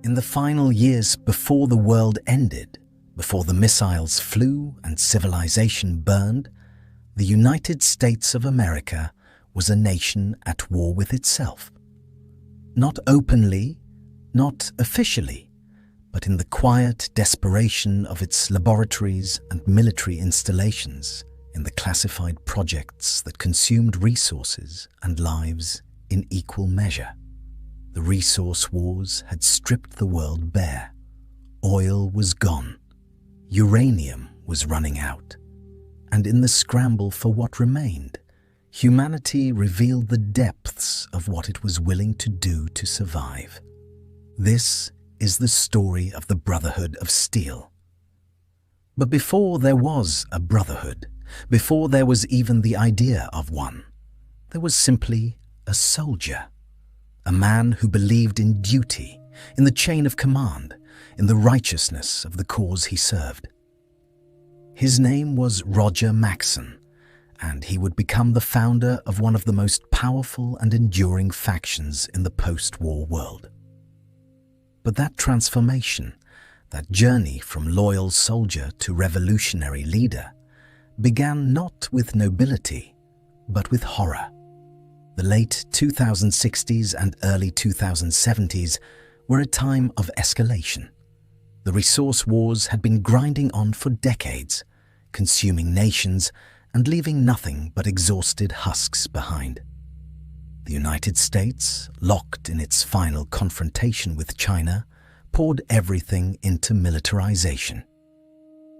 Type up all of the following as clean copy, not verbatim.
In the final years before the world ended, before the missiles flew and civilization burned, the United States of America was a nation at war with itself. Not openly, not officially, but in the quiet desperation of its laboratories and military installations, in the classified projects that consumed resources and lives in equal measure. The resource wars had stripped the world bare. Oil was gone. Uranium was running out. And in the scramble for what remained, humanity revealed the depths of what it was willing to do to survive. This is the story of the Brotherhood of Steel. But before there was a brotherhood, before there was even the idea of one, there was simply a soldier, a man who believed in duty, in the chain of command, in the righteousness of the cause he served. His name was Roger Maxson, and he would become the founder of one of the most powerful and enduring factions in the post-war world. But that transformation, that journey from loyal soldier to revolutionary leader, began not with nobility, but with horror. The late 2060s and early 2070s were a time of escalation. The resource wars had been grinding on for decades, consuming nations and leaving nothing but exhausted husks behind. The United States, locked in its final confrontation with China, poured everything into militarization.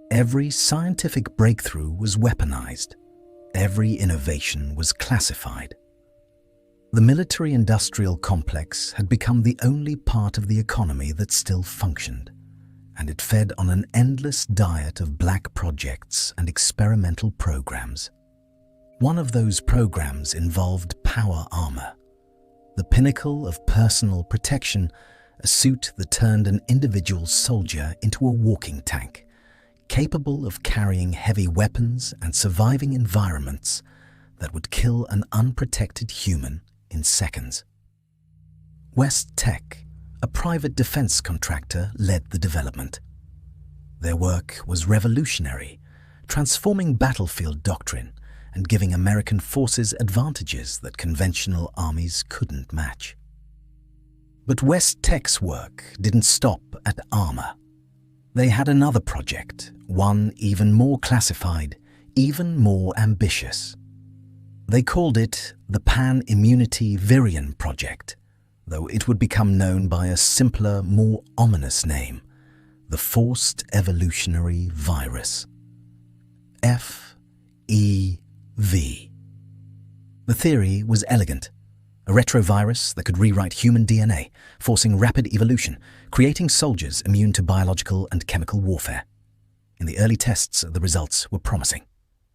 Every scientific breakthrough was weaponized. Every innovation was classified. The military-industrial complex had become the only part of the economy that still functioned, and it fed on an endless diet of black projects and experimental programs. One of those programs involved power armor, the pinnacle of personal protection, a suit that turned an individual soldier into a walking tank, capable of carrying heavy weapons and surviving environments that would kill an unprotected human in seconds. West Tech, a private defense contractor, led the development. Their work was revolutionary, transforming battlefield doctrine and giving American forces advantages that conventional armies couldn't match. But West Tech's work didn't stop at armor. They had another project, one even more classified, even more ambitious. They called it the Pan-Immunity Virion Project, though it would become known by a simpler, more ominous name, the Forced Evolutionary Virus. FEV. The theory was elegant. A retrovirus that could rewrite human DNA, forcing rapid evolution, creating soldiers immune to biological and chemical warfare. In the early tests, the results were promising.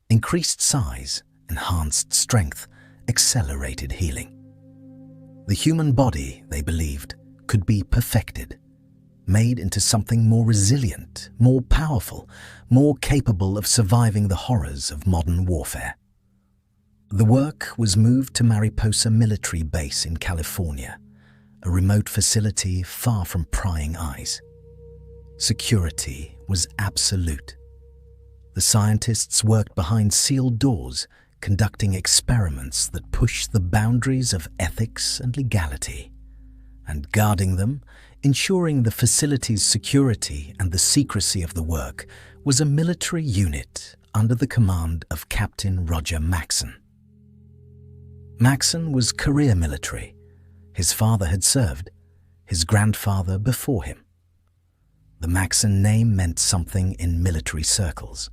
Increased size, enhanced strength, accelerated healing. The human body, they believed, could be perfected, made into something more resilient, more powerful, more capable of surviving the horrors of modern warfare. The work was moved to Mariposa Military Base in California, a remote facility far from prying eyes. Security was absolute. The scientists worked behind sealed doors, conducting experiments that pushed the boundaries of ethics and legality, and guarding them, ensuring the facility's security and the secrecy of the work, was a military unit under the command of Captain Roger Maxson. Maxson was career military. His father had served, his grandfather before him. The Maxson name meant something in military circles: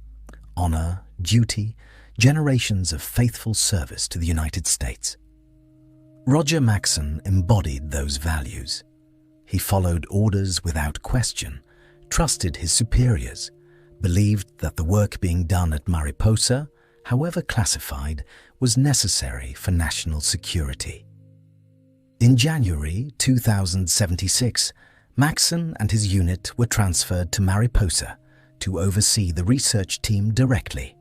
honor, duty, generations of faithful service to the United States. Roger Maxson embodied those values. He followed orders without question, trusted his superiors, believed that the work being done at Mariposa, however classified, was necessary for national security. In January 2076, Maxson and his unit were transferred to Mariposa to oversee the research team directly.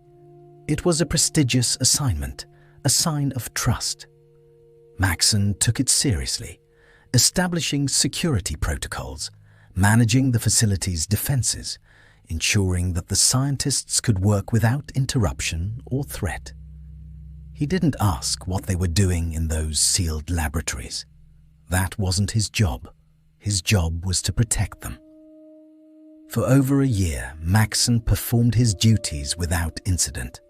It was a prestigious assignment, a sign of trust. Maxson took it seriously, establishing security protocols, managing the facility's defenses, ensuring that the scientists could work without interruption or threat. He didn't ask what they were doing in those sealed laboratories. That wasn't his job. His job was to protect them. For over a year, Maxson performed his duties without incident.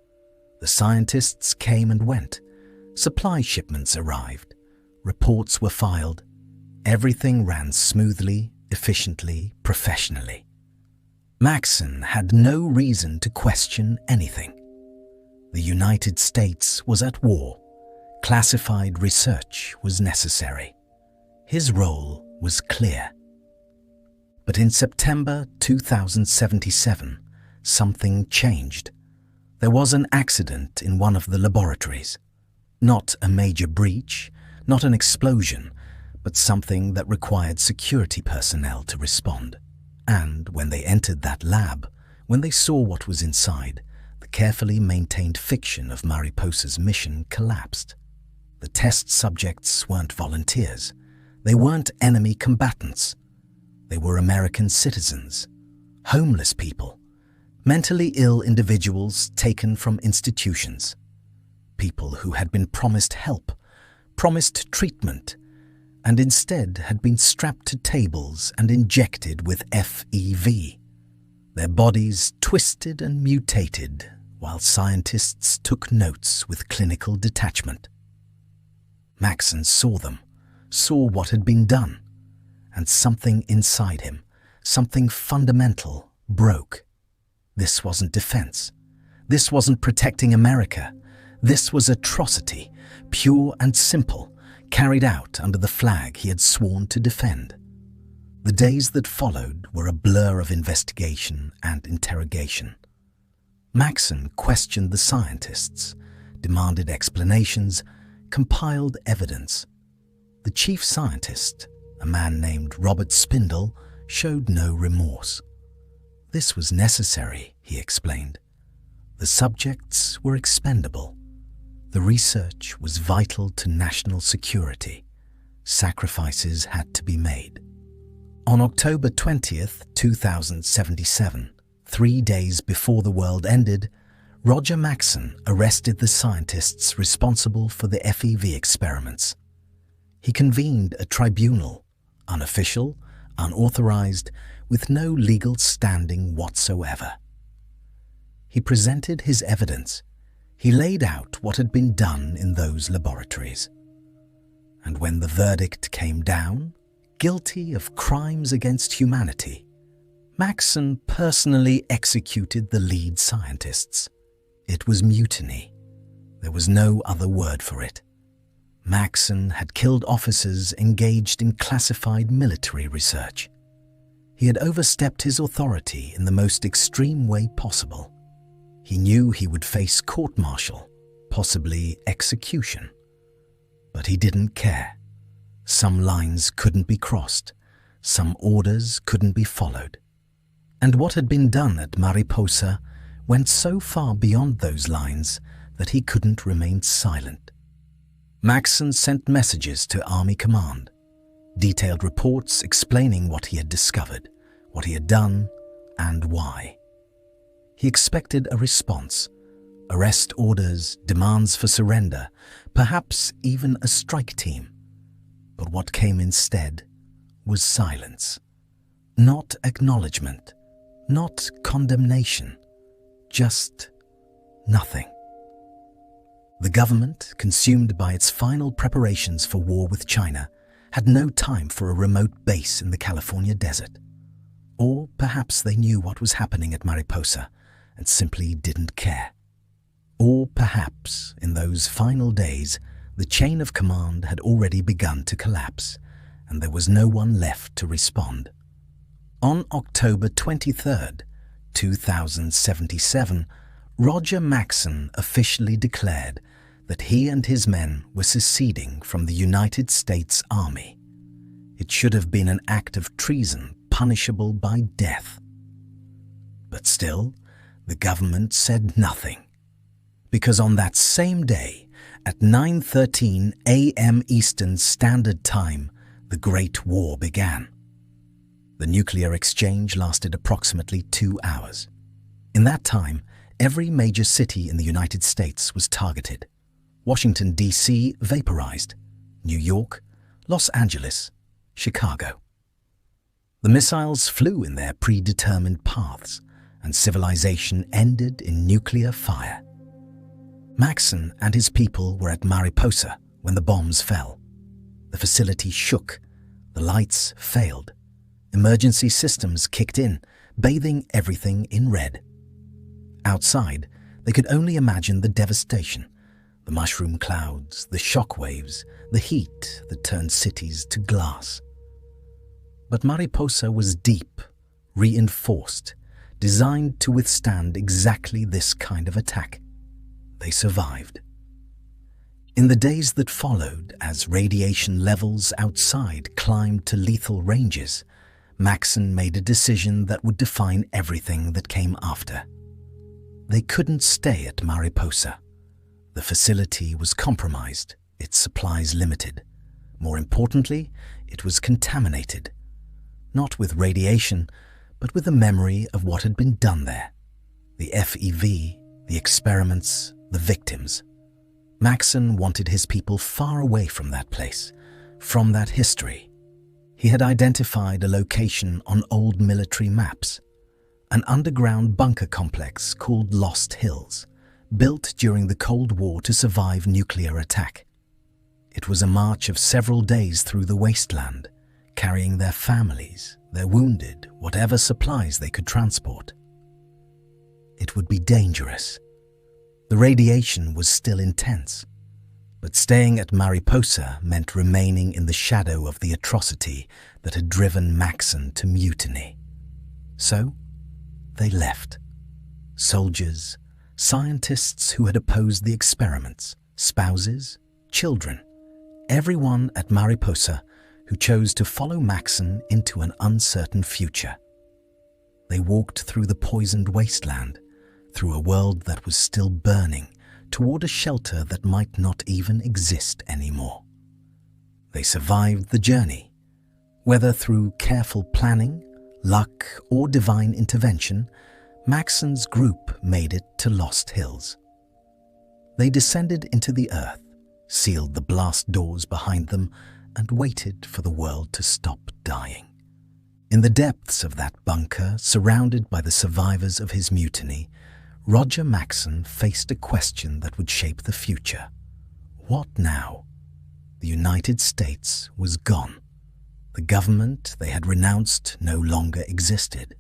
The scientists came and went. Supply shipments arrived. Reports were filed. Everything ran smoothly, efficiently, professionally. Maxson had no reason to question anything. The United States was at war. Classified research was necessary. His role was clear. But in September 2077, something changed. There was an accident in one of the laboratories. Not a major breach, not an explosion, but something that required security personnel to respond. And when they entered that lab, when they saw what was inside, the carefully maintained fiction of Mariposa's mission collapsed. The test subjects weren't volunteers. They weren't enemy combatants. They were American citizens, homeless people, mentally ill individuals taken from institutions, people who had been promised help, promised treatment, and instead had been strapped to tables and injected with FEV. Their bodies twisted and mutated while scientists took notes with clinical detachment. Maxson saw them, saw what had been done, and something inside him, something fundamental, broke. This wasn't defense. This wasn't protecting America. This was atrocity, pure and simple, carried out under the flag he had sworn to defend. The days that followed were a blur of investigation and interrogation. Maxson questioned the scientists, demanded explanations, compiled evidence. The chief scientist, a man named Robert Spindle, showed no remorse. This was necessary, he explained. The subjects were expendable. The research was vital to national security. Sacrifices had to be made. On October 20th, 2077, 3 days before the world ended, Roger Maxson arrested the scientists responsible for the FEV experiments. He convened a tribunal, unofficial, unauthorized, with no legal standing whatsoever. He presented his evidence. He laid out what had been done in those laboratories. And when the verdict came down, guilty of crimes against humanity, Maxson personally executed the lead scientists. It was mutiny. There was no other word for it. Maxson had killed officers engaged in classified military research. He had overstepped his authority in the most extreme way possible. He knew he would face court-martial, possibly execution. But he didn't care. Some lines couldn't be crossed. Some orders couldn't be followed. And what had been done at Mariposa went so far beyond those lines that he couldn't remain silent. Maxson sent messages to Army Command, detailed reports explaining what he had discovered, what he had done, and why. He expected a response, arrest orders, demands for surrender, perhaps even a strike team. But what came instead was silence. Not acknowledgement, not condemnation, just nothing. The government, consumed by its final preparations for war with China, had no time for a remote base in the California desert. Or perhaps they knew what was happening at Mariposa and simply didn't care. Or perhaps, in those final days, the chain of command had already begun to collapse, and there was no one left to respond. On October 23rd, 2077, Roger Maxson officially declared that he and his men were seceding from the United States Army. It should have been an act of treason punishable by death. But still, the government said nothing, because on that same day, at 9:13 a.m. Eastern Standard Time, the Great War began. The nuclear exchange lasted approximately 2 hours. In that time, every major city in the United States was targeted. Washington, D.C. vaporized, New York, Los Angeles, Chicago. The missiles flew in their predetermined paths, and civilization ended in nuclear fire. Maxson and his people were at Mariposa when the bombs fell. The facility shook, the lights failed, emergency systems kicked in, bathing everything in red. Outside, they could only imagine the devastation, the mushroom clouds, the shock waves, the heat that turned cities to glass. But Mariposa was deep, reinforced, designed to withstand exactly this kind of attack. They survived. In the days that followed, as radiation levels outside climbed to lethal ranges, Maxson made a decision that would define everything that came after. They couldn't stay at Mariposa. The facility was compromised, its supplies limited. More importantly, it was contaminated. Not with radiation, but with the memory of what had been done there. The FEV, the experiments, the victims. Maxson wanted his people far away from that place, from that history. He had identified a location on old military maps, an underground bunker complex called Lost Hills, built during the Cold War to survive nuclear attack. It was a march of several days through the wasteland, carrying their families, their wounded, whatever supplies they could transport. It would be dangerous. The radiation was still intense, but staying at Mariposa meant remaining in the shadow of the atrocity that had driven Maxson to mutiny. So, they left. Soldiers, scientists who had opposed the experiments, spouses, children, everyone at Mariposa who chose to follow Maxson into an uncertain future. They walked through the poisoned wasteland, through a world that was still burning, toward a shelter that might not even exist anymore. They survived the journey, whether through careful planning, luck, or divine intervention. Maxson's group made it to Lost Hills. They descended into the earth, sealed the blast doors behind them, and waited for the world to stop dying. In the depths of that bunker, surrounded by the survivors of his mutiny, Roger Maxson faced a question that would shape the future. What now? The United States was gone. The government they had renounced no longer existed.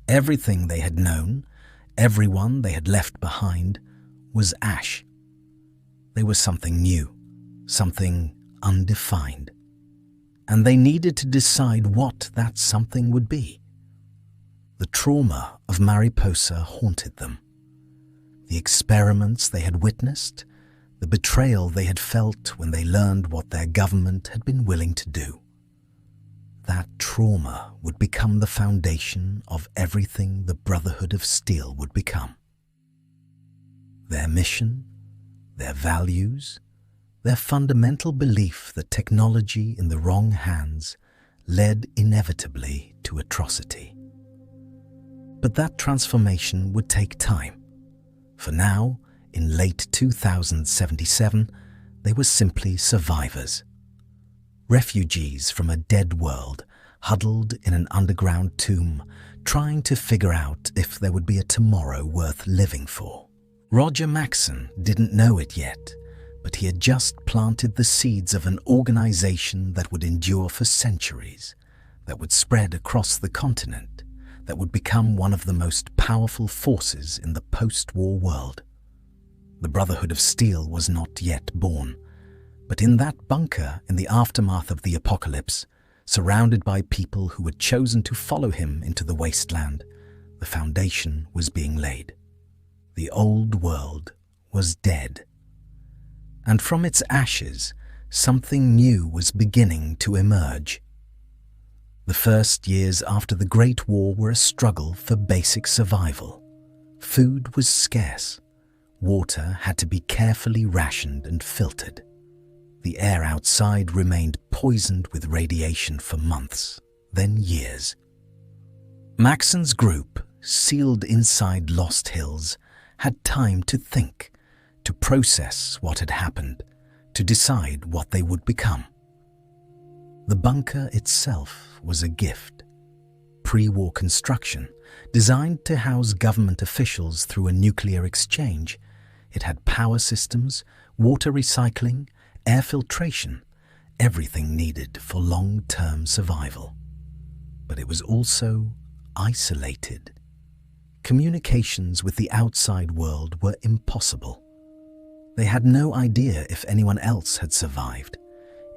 Everything they had known, everyone they had left behind, was ash. They were something new, something undefined. And they needed to decide what that something would be. The trauma of Mariposa haunted them. The experiments they had witnessed, the betrayal they had felt when they learned what their government had been willing to do. That trauma would become the foundation of everything the Brotherhood of Steel would become. Their mission, their values, their fundamental belief that technology in the wrong hands led inevitably to atrocity. But that transformation would take time. For now, in late 2077, they were simply survivors. Refugees from a dead world, huddled in an underground tomb, trying to figure out if there would be a tomorrow worth living for. Roger Maxson didn't know it yet, but he had just planted the seeds of an organization that would endure for centuries, that would spread across the continent, that would become one of the most powerful forces in the post-war world. The Brotherhood of Steel was not yet born, but in that bunker in the aftermath of the apocalypse, surrounded by people who had chosen to follow him into the wasteland, the foundation was being laid. The old world was dead. And from its ashes, something new was beginning to emerge. The first years after the Great War were a struggle for basic survival. Food was scarce. Water had to be carefully rationed and filtered. The air outside remained poisoned with radiation for months. then years. Maxon's group, sealed inside Lost Hills, had time to think, to process what had happened, to decide what they would become. The bunker itself was a gift. Pre-war construction, designed to house government officials through a nuclear exchange, it had power systems, water recycling, air filtration, everything needed for long-term survival. But it was also isolated. Communications with the outside world were impossible. They had no idea if anyone else had survived,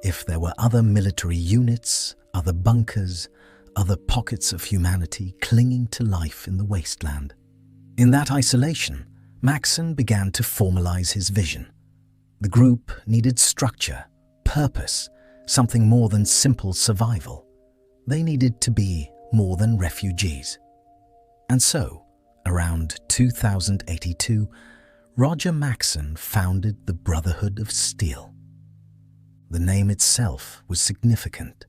if there were other military units, other bunkers, other pockets of humanity clinging to life in the wasteland. In that isolation, Maxon began to formalize his vision. The group needed structure, purpose, something more than simple survival. They needed to be more than refugees. And so, around 2082, Roger Maxon founded the Brotherhood of Steel. The name itself was significant.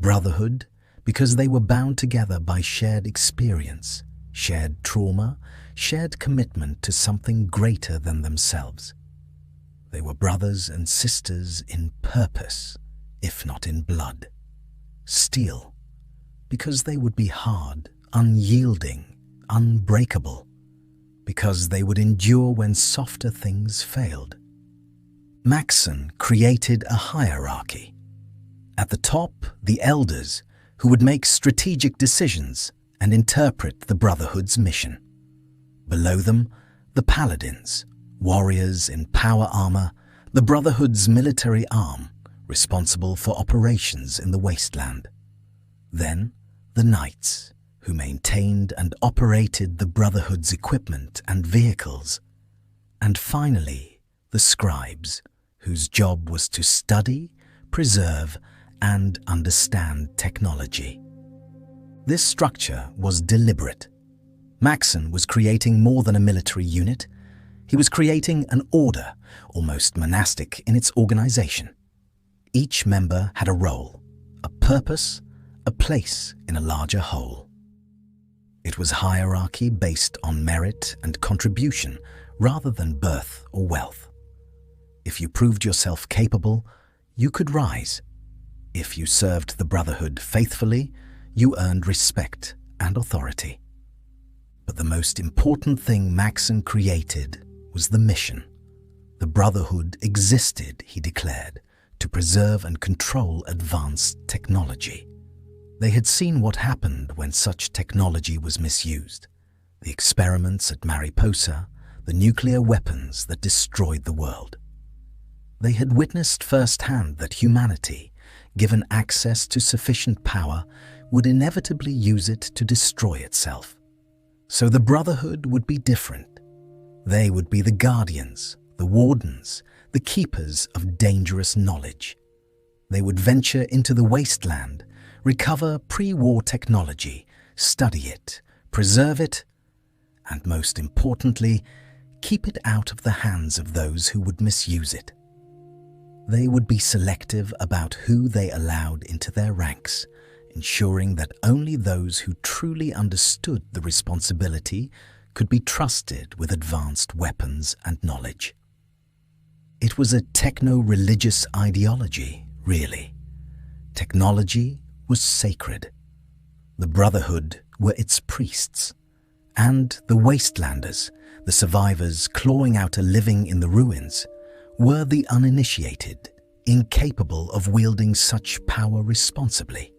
Brotherhood, because they were bound together by shared experience, shared trauma, shared commitment to something greater than themselves. They were brothers and sisters in purpose, if not in blood. Steel, because they would be hard, unyielding, unbreakable, because they would endure when softer things failed. Maxon created a hierarchy. At the top, the elders, who would make strategic decisions and interpret the Brotherhood's mission. Below them, the paladins, warriors in power armor, the Brotherhood's military arm, responsible for operations in the wasteland. Then, the knights, who maintained and operated the Brotherhood's equipment and vehicles. And finally, the scribes, whose job was to study, preserve, and understand technology. This structure was deliberate. Maxon was creating more than a military unit. He was creating an order, almost monastic in its organization. Each member had a role, a purpose, a place in a larger whole. It was hierarchy based on merit and contribution rather than birth or wealth. If you proved yourself capable, you could rise. If you served the Brotherhood faithfully, you earned respect and authority. But the most important thing Maxon created was the mission. The Brotherhood existed, he declared, to preserve and control advanced technology. They had seen what happened when such technology was misused. The experiments at Mariposa, the nuclear weapons that destroyed the world. They had witnessed firsthand that humanity, given access to sufficient power, would inevitably use it to destroy itself. So the Brotherhood would be different. They would be the guardians, the wardens, the keepers of dangerous knowledge. They would venture into the wasteland, recover pre-war technology, study it, preserve it, and most importantly, keep it out of the hands of those who would misuse it. They would be selective about who they allowed into their ranks, ensuring that only those who truly understood the responsibility could be trusted with advanced weapons and knowledge. It was a techno-religious ideology, really. Technology was sacred. The Brotherhood were its priests, and the Wastelanders, the survivors clawing out a living in the ruins, were the uninitiated, incapable of wielding such power responsibly.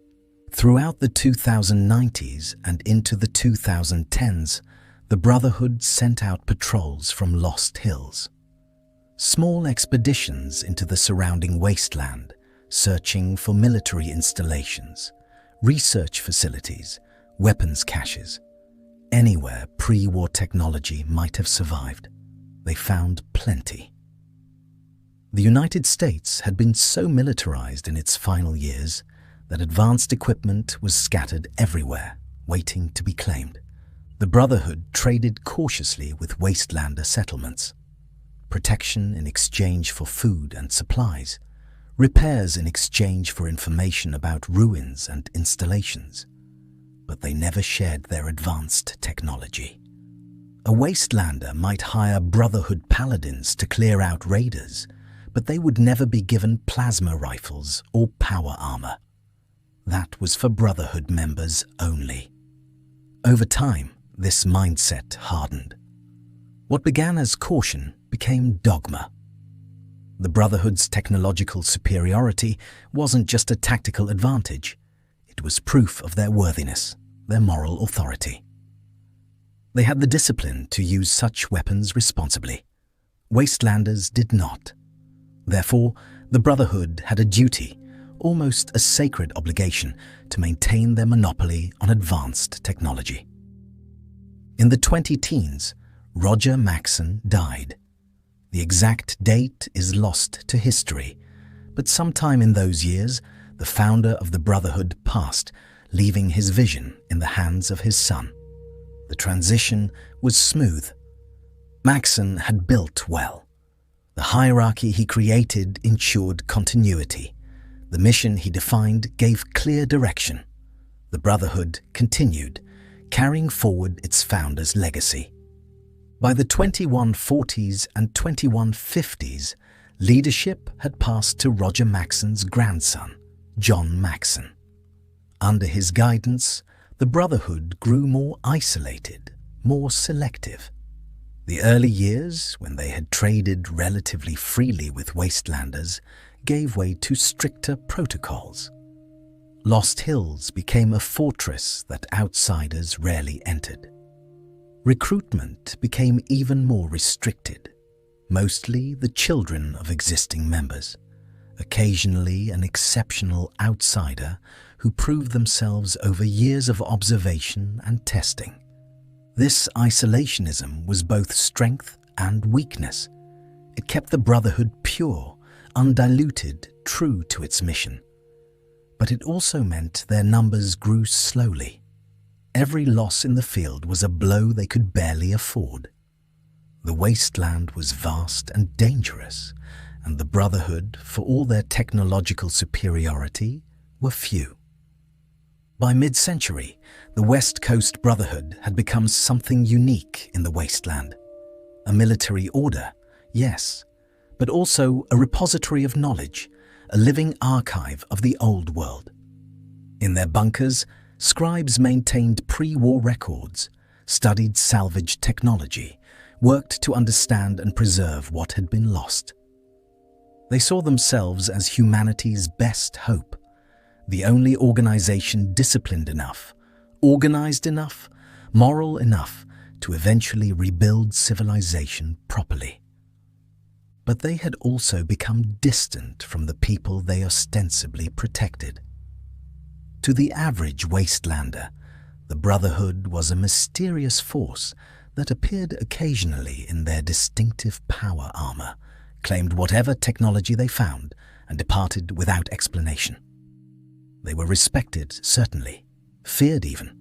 Throughout the 2090s and into the 2010s, the Brotherhood sent out patrols from Lost Hills. Small expeditions into the surrounding wasteland, searching for military installations, research facilities, weapons caches. Anywhere pre-war technology might have survived, they found plenty. The United States had been so militarized in its final years that advanced equipment was scattered everywhere, waiting to be claimed. The Brotherhood traded cautiously with Wastelander settlements. Protection in exchange for food and supplies, repairs in exchange for information about ruins and installations. But they never shared their advanced technology. A Wastelander might hire Brotherhood paladins to clear out raiders, but they would never be given plasma rifles or power armor. That was for Brotherhood members only. Over time, this mindset hardened. What began as caution became dogma. The Brotherhood's technological superiority wasn't just a tactical advantage. It was proof of their worthiness, their moral authority. They had the discipline to use such weapons responsibly. Wastelanders did not. Therefore, the Brotherhood had a duty, almost a sacred obligation, to maintain their monopoly on advanced technology. In the 20-teens, Roger Maxson died. The exact date is lost to history, but sometime in those years, the founder of the Brotherhood passed, leaving his vision in the hands of his son. The transition was smooth. Maxson had built well. The hierarchy he created ensured continuity. The mission he defined gave clear direction. The Brotherhood continued, carrying forward its founder's legacy. By the 2140s and 2150s, leadership had passed to Roger Maxson's grandson, John Maxson. Under his guidance, the Brotherhood grew more isolated, more selective. The early years, when they had traded relatively freely with Wastelanders, gave way to stricter protocols. Lost Hills became a fortress that outsiders rarely entered. Recruitment became even more restricted, mostly the children of existing members, occasionally an exceptional outsider who proved themselves over years of observation and testing. This isolationism was both strength and weakness. It kept the Brotherhood pure, undiluted, true to its mission. But it also meant their numbers grew slowly. Every loss in the field was a blow they could barely afford. The wasteland was vast and dangerous, and the Brotherhood, for all their technological superiority, were few. By mid-century, the West Coast Brotherhood had become something unique in the wasteland. A military order, yes, but also a repository of knowledge, a living archive of the old world. In their bunkers, scribes maintained pre-war records, studied salvaged technology, worked to understand and preserve what had been lost. They saw themselves as humanity's best hope, the only organization disciplined enough, organized enough, moral enough to eventually rebuild civilization properly. But they had also become distant from the people they ostensibly protected. To the average Wastelander, the Brotherhood was a mysterious force that appeared occasionally in their distinctive power armor, claimed whatever technology they found, and departed without explanation. They were respected, certainly, feared even,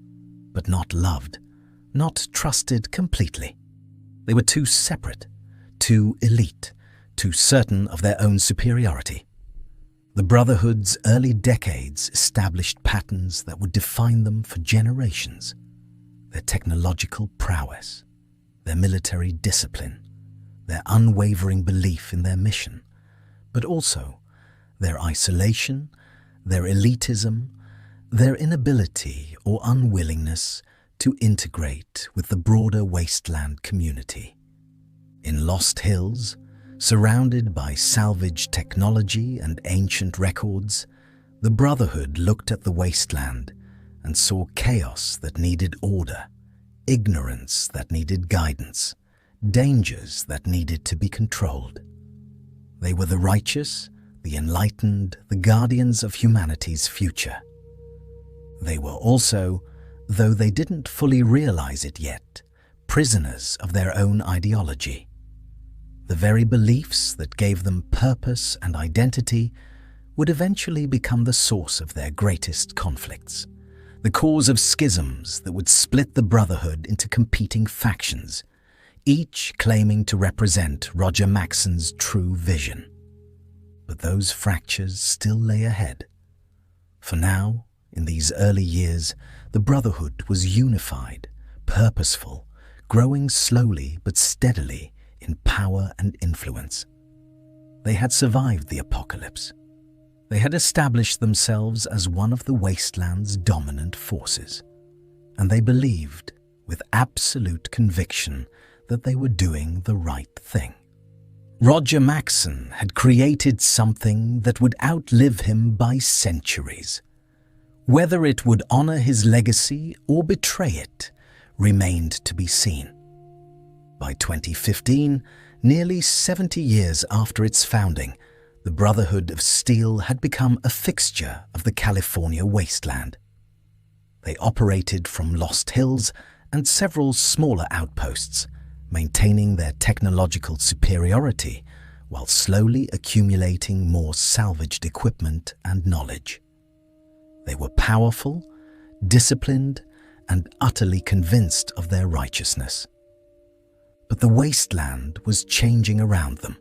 but not loved, not trusted completely. They were too separate, too elite, too certain of their own superiority. The Brotherhood's early decades established patterns that would define them for generations. Their technological prowess, their military discipline, their unwavering belief in their mission, but also their isolation, their elitism, their inability or unwillingness to integrate with the broader wasteland community. In Lost Hills, surrounded by salvaged technology and ancient records, the Brotherhood looked at the wasteland and saw chaos that needed order, ignorance that needed guidance, dangers that needed to be controlled. They were the righteous, the enlightened, the guardians of humanity's future. They were also, though they didn't fully realize it yet, prisoners of their own ideology. The very beliefs that gave them purpose and identity would eventually become the source of their greatest conflicts, the cause of schisms that would split the Brotherhood into competing factions, each claiming to represent Roger Maxson's true vision. but those fractures still lay ahead. For now, in these early years, the Brotherhood was unified, purposeful, growing slowly but steadily in power and influence. They had survived the apocalypse. They had established themselves as one of the Wasteland's dominant forces, and they believed, with absolute conviction, that they were doing the right thing. Roger Maxson had created something that would outlive him by centuries. Whether it would honor his legacy or betray it remained to be seen. By 2015, nearly 70 years after its founding, the Brotherhood of Steel had become a fixture of the California wasteland. They operated from Lost Hills and several smaller outposts, maintaining their technological superiority while slowly accumulating more salvaged equipment and knowledge. They were powerful, disciplined, and utterly convinced of their righteousness. But the wasteland was changing around them.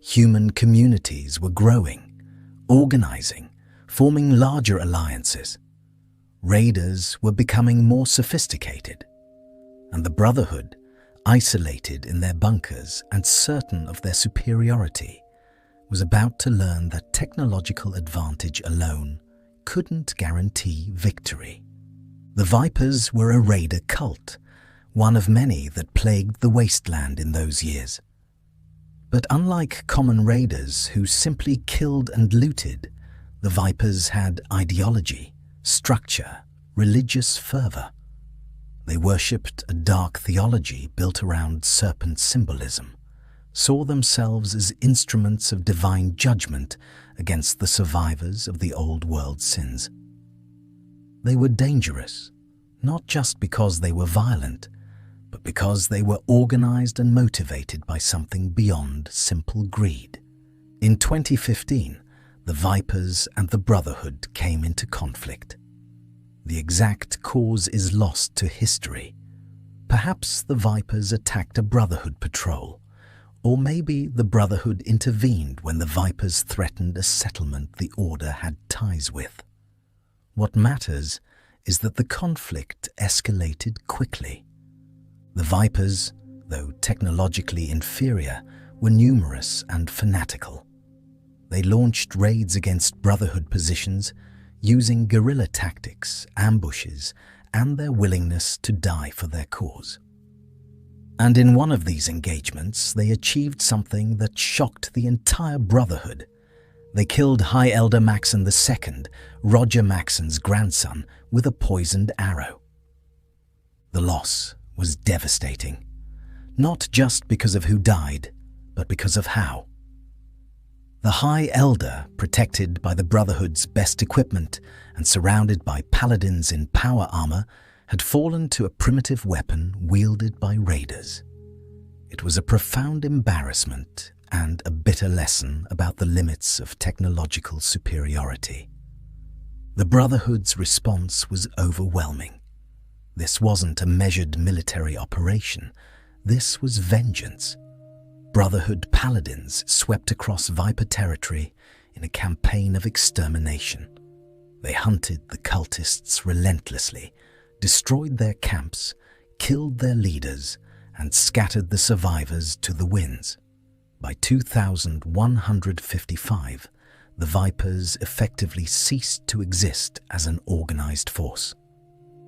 Human communities were growing, organizing, forming larger alliances. Raiders were becoming more sophisticated, and the Brotherhood, isolated in their bunkers and certain of their superiority, was about to learn that technological advantage alone couldn't guarantee victory. The Vipers were a raider cult, one of many that plagued the wasteland in those years. But unlike common raiders who simply killed and looted, the Vipers had ideology, structure, religious fervor. They worshipped a dark theology built around serpent symbolism, saw themselves as instruments of divine judgment against the survivors of the old world sins. They were dangerous, not just because they were violent, but because they were organized and motivated by something beyond simple greed. In 2015, the Vipers and the Brotherhood came into conflict. The exact cause is lost to history. Perhaps the Vipers attacked a Brotherhood patrol, or maybe the Brotherhood intervened when the Vipers threatened a settlement the Order had ties with. What matters is that the conflict escalated quickly. The Vipers, though technologically inferior, were numerous and fanatical. They launched raids against Brotherhood positions, using guerrilla tactics, ambushes, and their willingness to die for their cause. And in one of these engagements, they achieved something that shocked the entire Brotherhood. They killed High Elder Maxson II, Roger Maxson's grandson, with a poisoned arrow. The loss was devastating, not just because of who died, but because of how. The High Elder, protected by the Brotherhood's best equipment and surrounded by paladins in power armor, had fallen to a primitive weapon wielded by raiders. It was a profound embarrassment and a bitter lesson about the limits of technological superiority. The Brotherhood's response was overwhelming. This wasn't a measured military operation. This was vengeance. Brotherhood paladins swept across Viper territory in a campaign of extermination. They hunted the cultists relentlessly, destroyed their camps, killed their leaders, and scattered the survivors to the winds. By 2155, the Vipers effectively ceased to exist as an organized force.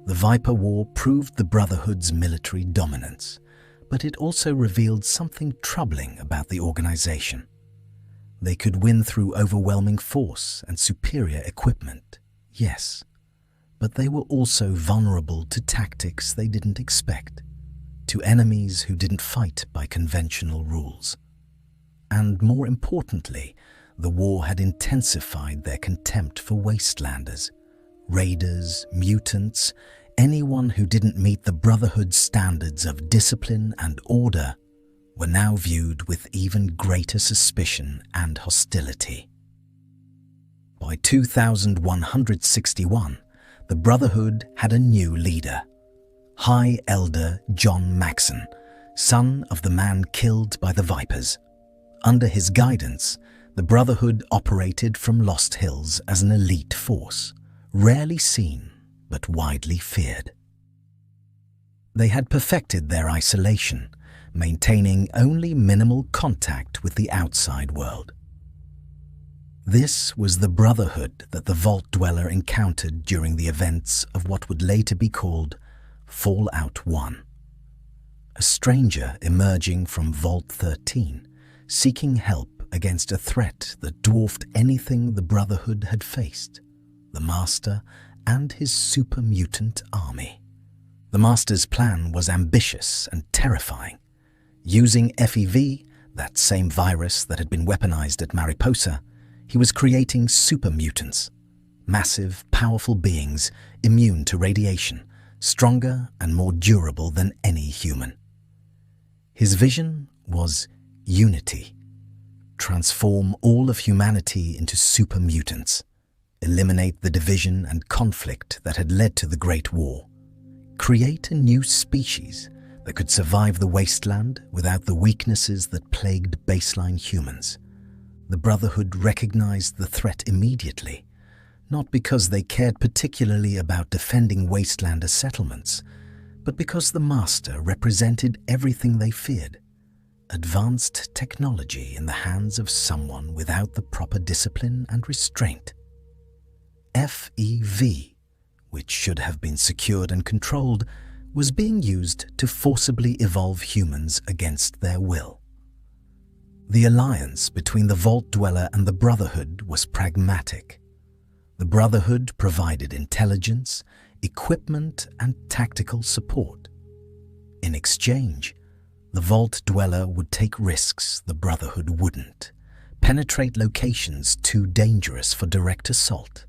The Viper War proved the Brotherhood's military dominance, but it also revealed something troubling about the organization. They could win through overwhelming force and superior equipment, yes, but they were also vulnerable to tactics they didn't expect, to enemies who didn't fight by conventional rules. And more importantly, the war had intensified their contempt for wastelanders, raiders, mutants, anyone who didn't meet the Brotherhood's standards of discipline and order were now viewed with even greater suspicion and hostility. By 2161, the Brotherhood had a new leader, High Elder John Maxson, son of the man killed by the Vipers. Under his guidance, The Brotherhood operated from Lost Hills as an elite force, rarely seen but widely feared. They had perfected their isolation, maintaining only minimal contact with the outside world. This was the Brotherhood that the Vault Dweller encountered during the events of what would later be called Fallout 1. A stranger emerging from Vault 13, seeking help against a threat that dwarfed anything the Brotherhood had faced, the Master and his super mutant army. The Master's plan was ambitious and terrifying. Using FEV, that same virus that had been weaponized at Mariposa, he was creating super mutants, massive, powerful beings immune to radiation, stronger and more durable than any human. His vision was unity. Transform all of humanity into super mutants. Eliminate the division and conflict that had led to the Great War. Create a new species that could survive the wasteland without the weaknesses that plagued baseline humans. The Brotherhood recognized the threat immediately, not because they cared particularly about defending Wastelander settlements, but because the Master represented everything they feared: advanced technology in the hands of someone without the proper discipline and restraint. FEV, which should have been secured and controlled, was being used to forcibly evolve humans against their will. The alliance between the Vault Dweller and the Brotherhood was pragmatic. The Brotherhood provided intelligence, equipment, and tactical support. In exchange, the Vault Dweller would take risks the Brotherhood wouldn't, penetrate locations too dangerous for direct assault,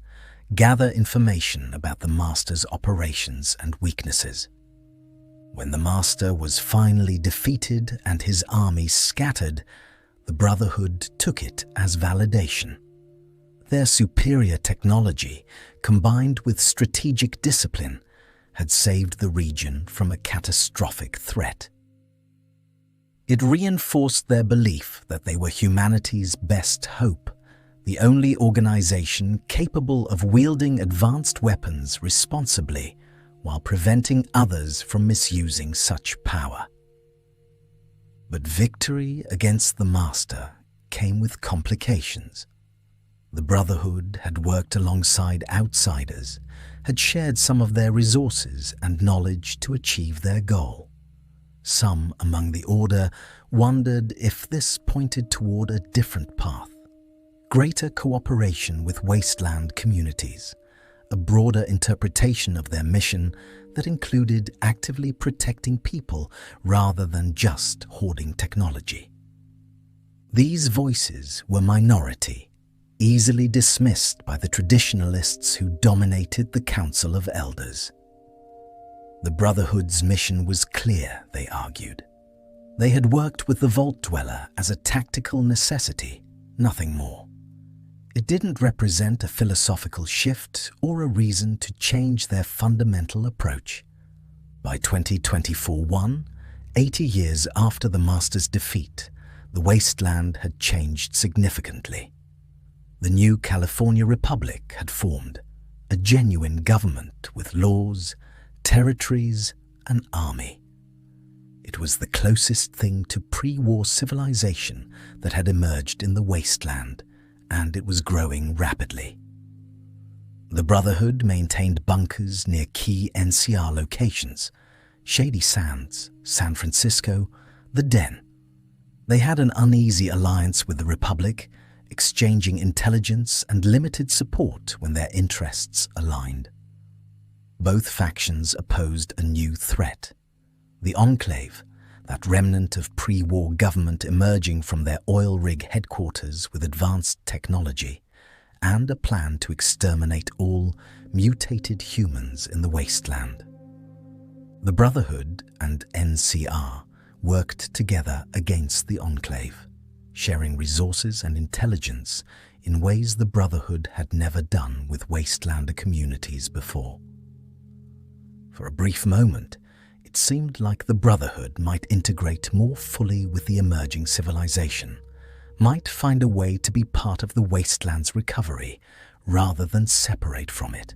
gather information about the Master's operations and weaknesses. When the Master was finally defeated and his army scattered, the Brotherhood took it as validation. Their superior technology, combined with strategic discipline, had saved the region from a catastrophic threat. It reinforced their belief that they were humanity's best hope, the only organization capable of wielding advanced weapons responsibly while preventing others from misusing such power. But victory against the Master came with complications. The Brotherhood had worked alongside outsiders, had shared some of their resources and knowledge to achieve their goal. Some among the Order wondered if this pointed toward a different path: greater cooperation with wasteland communities, a broader interpretation of their mission that included actively protecting people rather than just hoarding technology. These voices were minority, easily dismissed by the traditionalists who dominated the Council of Elders. The Brotherhood's mission was clear, they argued. They had worked with the Vault Dweller as a tactical necessity, nothing more. It didn't represent a philosophical shift or a reason to change their fundamental approach. By 2024-1, 80 years after the Master's defeat, the wasteland had changed significantly. The new California Republic had formed, a genuine government with laws, territories, and army. It was the closest thing to pre-war civilization that had emerged in the wasteland, and it was growing rapidly. The Brotherhood maintained bunkers near key NCR locations: Shady Sands, San Francisco, the Den. They had an uneasy alliance with the Republic, exchanging intelligence and limited support when their interests aligned. Both factions opposed a new threat: the Enclave, that remnant of pre-war government emerging from their oil rig headquarters with advanced technology, and a plan to exterminate all mutated humans in the wasteland. The Brotherhood and NCR worked together against the Enclave, sharing resources and intelligence in ways the Brotherhood had never done with Wastelander communities before. For a brief moment, it seemed like the Brotherhood might integrate more fully with the emerging civilization, might find a way to be part of the Wasteland's recovery rather than separate from it.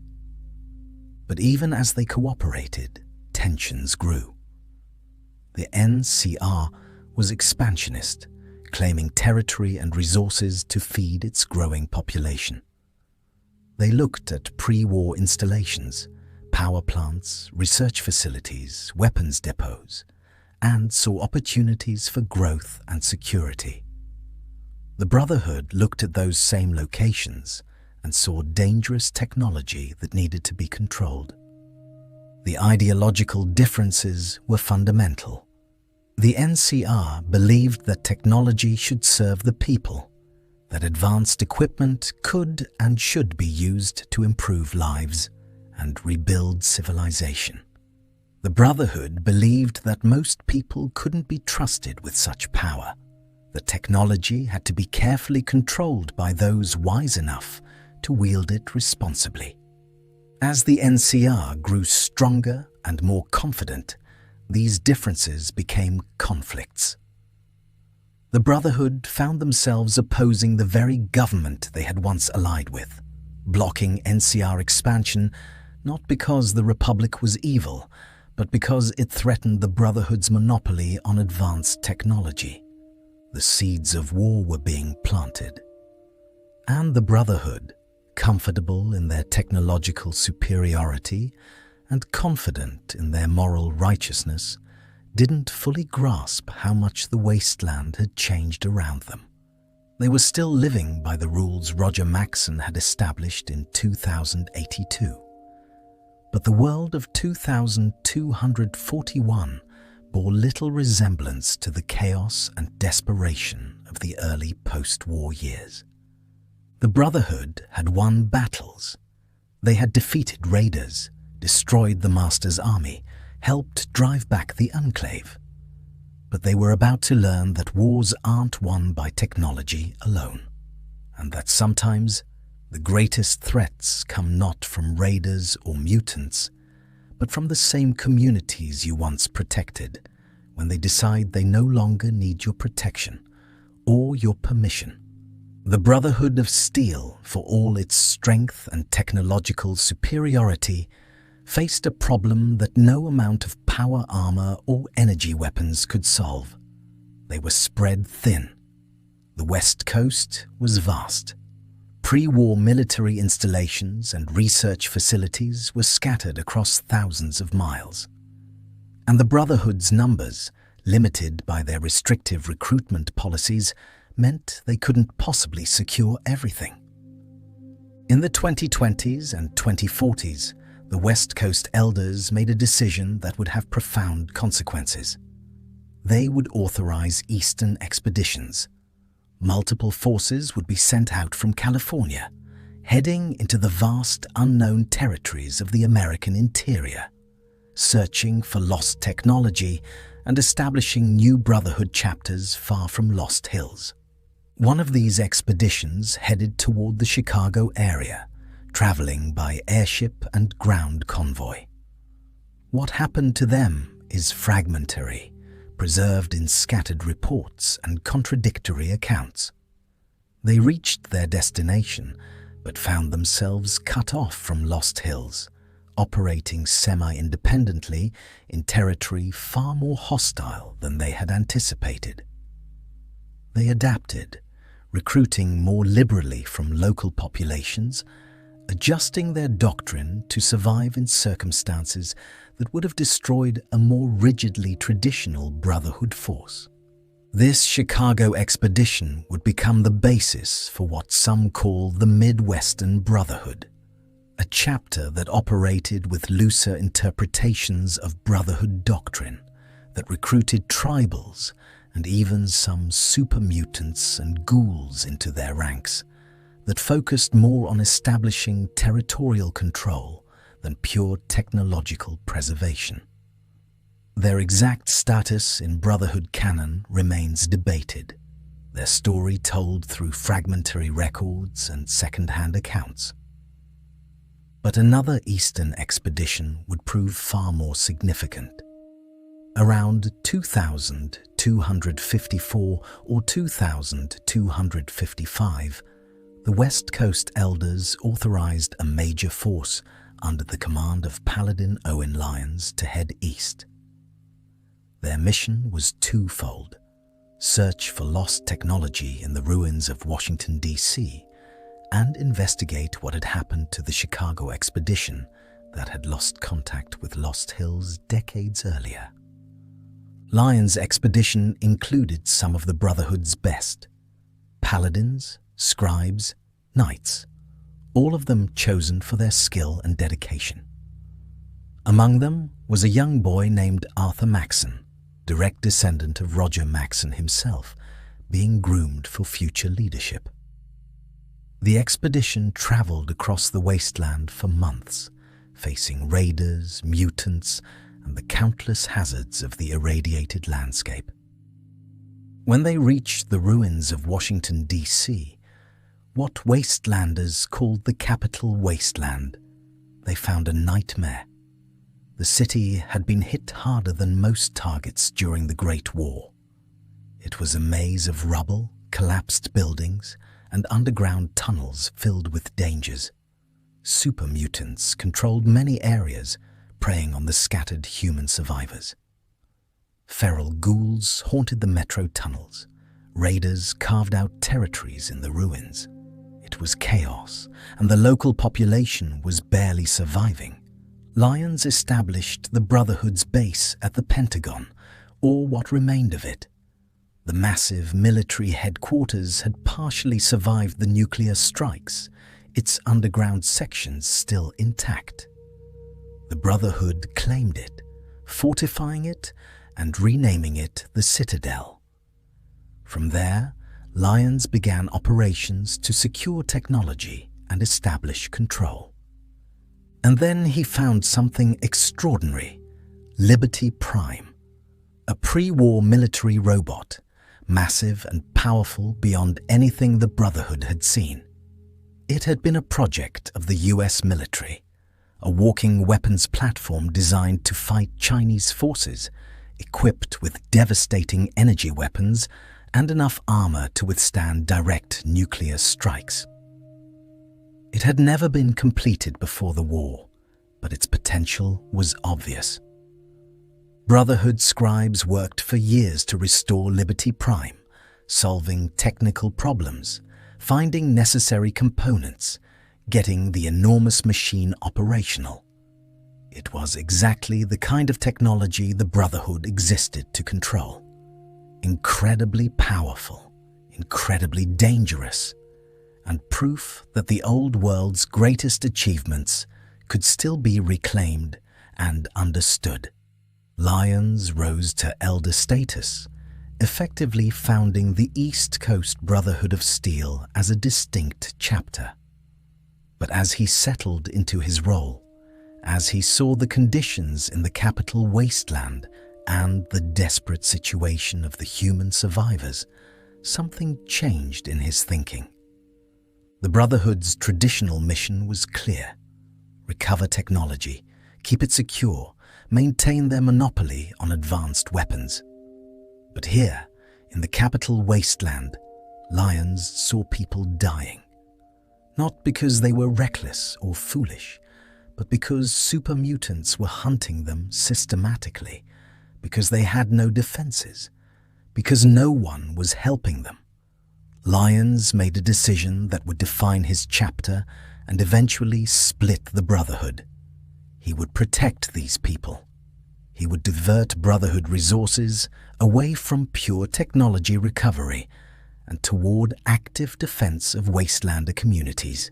But even as they cooperated, tensions grew. The NCR was expansionist, claiming territory and resources to feed its growing population. They looked at pre-war installations, power plants, research facilities, weapons depots, and saw opportunities for growth and security. The Brotherhood looked at those same locations and saw dangerous technology that needed to be controlled. The ideological differences were fundamental. The NCR believed that technology should serve the people, that advanced equipment could and should be used to improve lives and rebuild civilization. The Brotherhood believed that most people couldn't be trusted with such power. The technology had to be carefully controlled by those wise enough to wield it responsibly. As the NCR grew stronger and more confident, these differences became conflicts. The Brotherhood found themselves opposing the very government they had once allied with, blocking NCR expansion not because the Republic was evil, but because it threatened the Brotherhood's monopoly on advanced technology. The seeds of war were being planted. And the Brotherhood, comfortable in their technological superiority and confident in their moral righteousness, didn't fully grasp how much the Wasteland had changed around them. They were still living by the rules Roger Maxson had established in 2082. But the world of 2241 bore little resemblance to the chaos and desperation of the early post-war years. The Brotherhood had won battles. They had defeated raiders, destroyed the Master's army, helped drive back the Enclave. But they were about to learn that wars aren't won by technology alone, and that sometimes the greatest threats come not from raiders or mutants, but from the same communities you once protected, when they decide they no longer need your protection or your permission. The Brotherhood of Steel, for all its strength and technological superiority, faced a problem that no amount of power armor or energy weapons could solve. They were spread thin. The West Coast was vast. Pre-war military installations and research facilities were scattered across thousands of miles. And the Brotherhood's numbers, limited by their restrictive recruitment policies, meant they couldn't possibly secure everything. In the 2020s and 2040s, the West Coast elders made a decision that would have profound consequences. They would authorize Eastern expeditions. Multiple forces would be sent out from California, heading into the vast unknown territories of the American interior, searching for lost technology and establishing new Brotherhood chapters far from Lost Hills. One of these expeditions headed toward the Chicago area, traveling by airship and ground convoy. What happened to them is fragmentary, preserved in scattered reports and contradictory accounts. They reached their destination, but found themselves cut off from Lost Hills, operating semi-independently in territory far more hostile than they had anticipated. They adapted, recruiting more liberally from local populations, adjusting their doctrine to survive in circumstances that would have destroyed a more rigidly traditional Brotherhood force. This Chicago expedition would become the basis for what some call the Midwestern Brotherhood, a chapter that operated with looser interpretations of Brotherhood doctrine, that recruited tribals and even some super mutants and ghouls into their ranks, that focused more on establishing territorial control than pure technological preservation. Their exact status in Brotherhood canon remains debated, their story told through fragmentary records and second-hand accounts. But another Eastern expedition would prove far more significant. Around 2254 or 2255, the West Coast Elders authorized a major force under the command of Paladin Owen Lyons to head east. Their mission was twofold: search for lost technology in the ruins of Washington, D.C., and investigate what had happened to the Chicago expedition that had lost contact with Lost Hills decades earlier. Lyons' expedition included some of the Brotherhood's best: paladins, scribes, knights, all of them chosen for their skill and dedication. Among them was a young boy named Arthur Maxson, direct descendant of Roger Maxson himself, being groomed for future leadership. The expedition traveled across the wasteland for months, facing raiders, mutants, and the countless hazards of the irradiated landscape. When they reached the ruins of Washington, D.C., what Wastelanders called the capital wasteland, they found a nightmare. The city had been hit harder than most targets during the Great War. It was a maze of rubble, collapsed buildings, and underground tunnels filled with dangers. Super mutants controlled many areas, preying on the scattered human survivors. Feral ghouls haunted the metro tunnels. Raiders carved out territories in the ruins. It was chaos, and the local population was barely surviving. Lyons established the Brotherhood's base at the Pentagon, or what remained of it. The massive military headquarters had partially survived the nuclear strikes, its underground sections still intact. The Brotherhood claimed it, fortifying it and renaming it the Citadel. From there, Lyons began operations to secure technology and establish control. And then he found something extraordinary: Liberty Prime, a pre-war military robot, massive and powerful beyond anything the Brotherhood had seen. It had been a project of the US military, a walking weapons platform designed to fight Chinese forces, equipped with devastating energy weapons and enough armor to withstand direct nuclear strikes. It had never been completed before the war, but its potential was obvious. Brotherhood scribes worked for years to restore Liberty Prime, solving technical problems, finding necessary components, getting the enormous machine operational. It was exactly the kind of technology the Brotherhood existed to control. Incredibly powerful, incredibly dangerous, and proof that the old world's greatest achievements could still be reclaimed and understood. Lyons rose to elder status, effectively founding the East Coast Brotherhood of Steel as a distinct chapter. But as he settled into his role, as he saw the conditions in the capital wasteland and the desperate situation of the human survivors, something changed in his thinking. The Brotherhood's traditional mission was clear: recover technology, keep it secure, maintain their monopoly on advanced weapons. But here, in the capital wasteland, Lyons saw people dying. Not because they were reckless or foolish, but because super mutants were hunting them systematically, because they had no defenses, because no one was helping them. Lyons made a decision that would define his chapter and eventually split the Brotherhood. He would protect these people. He would divert Brotherhood resources away from pure technology recovery and toward active defense of Wastelander communities.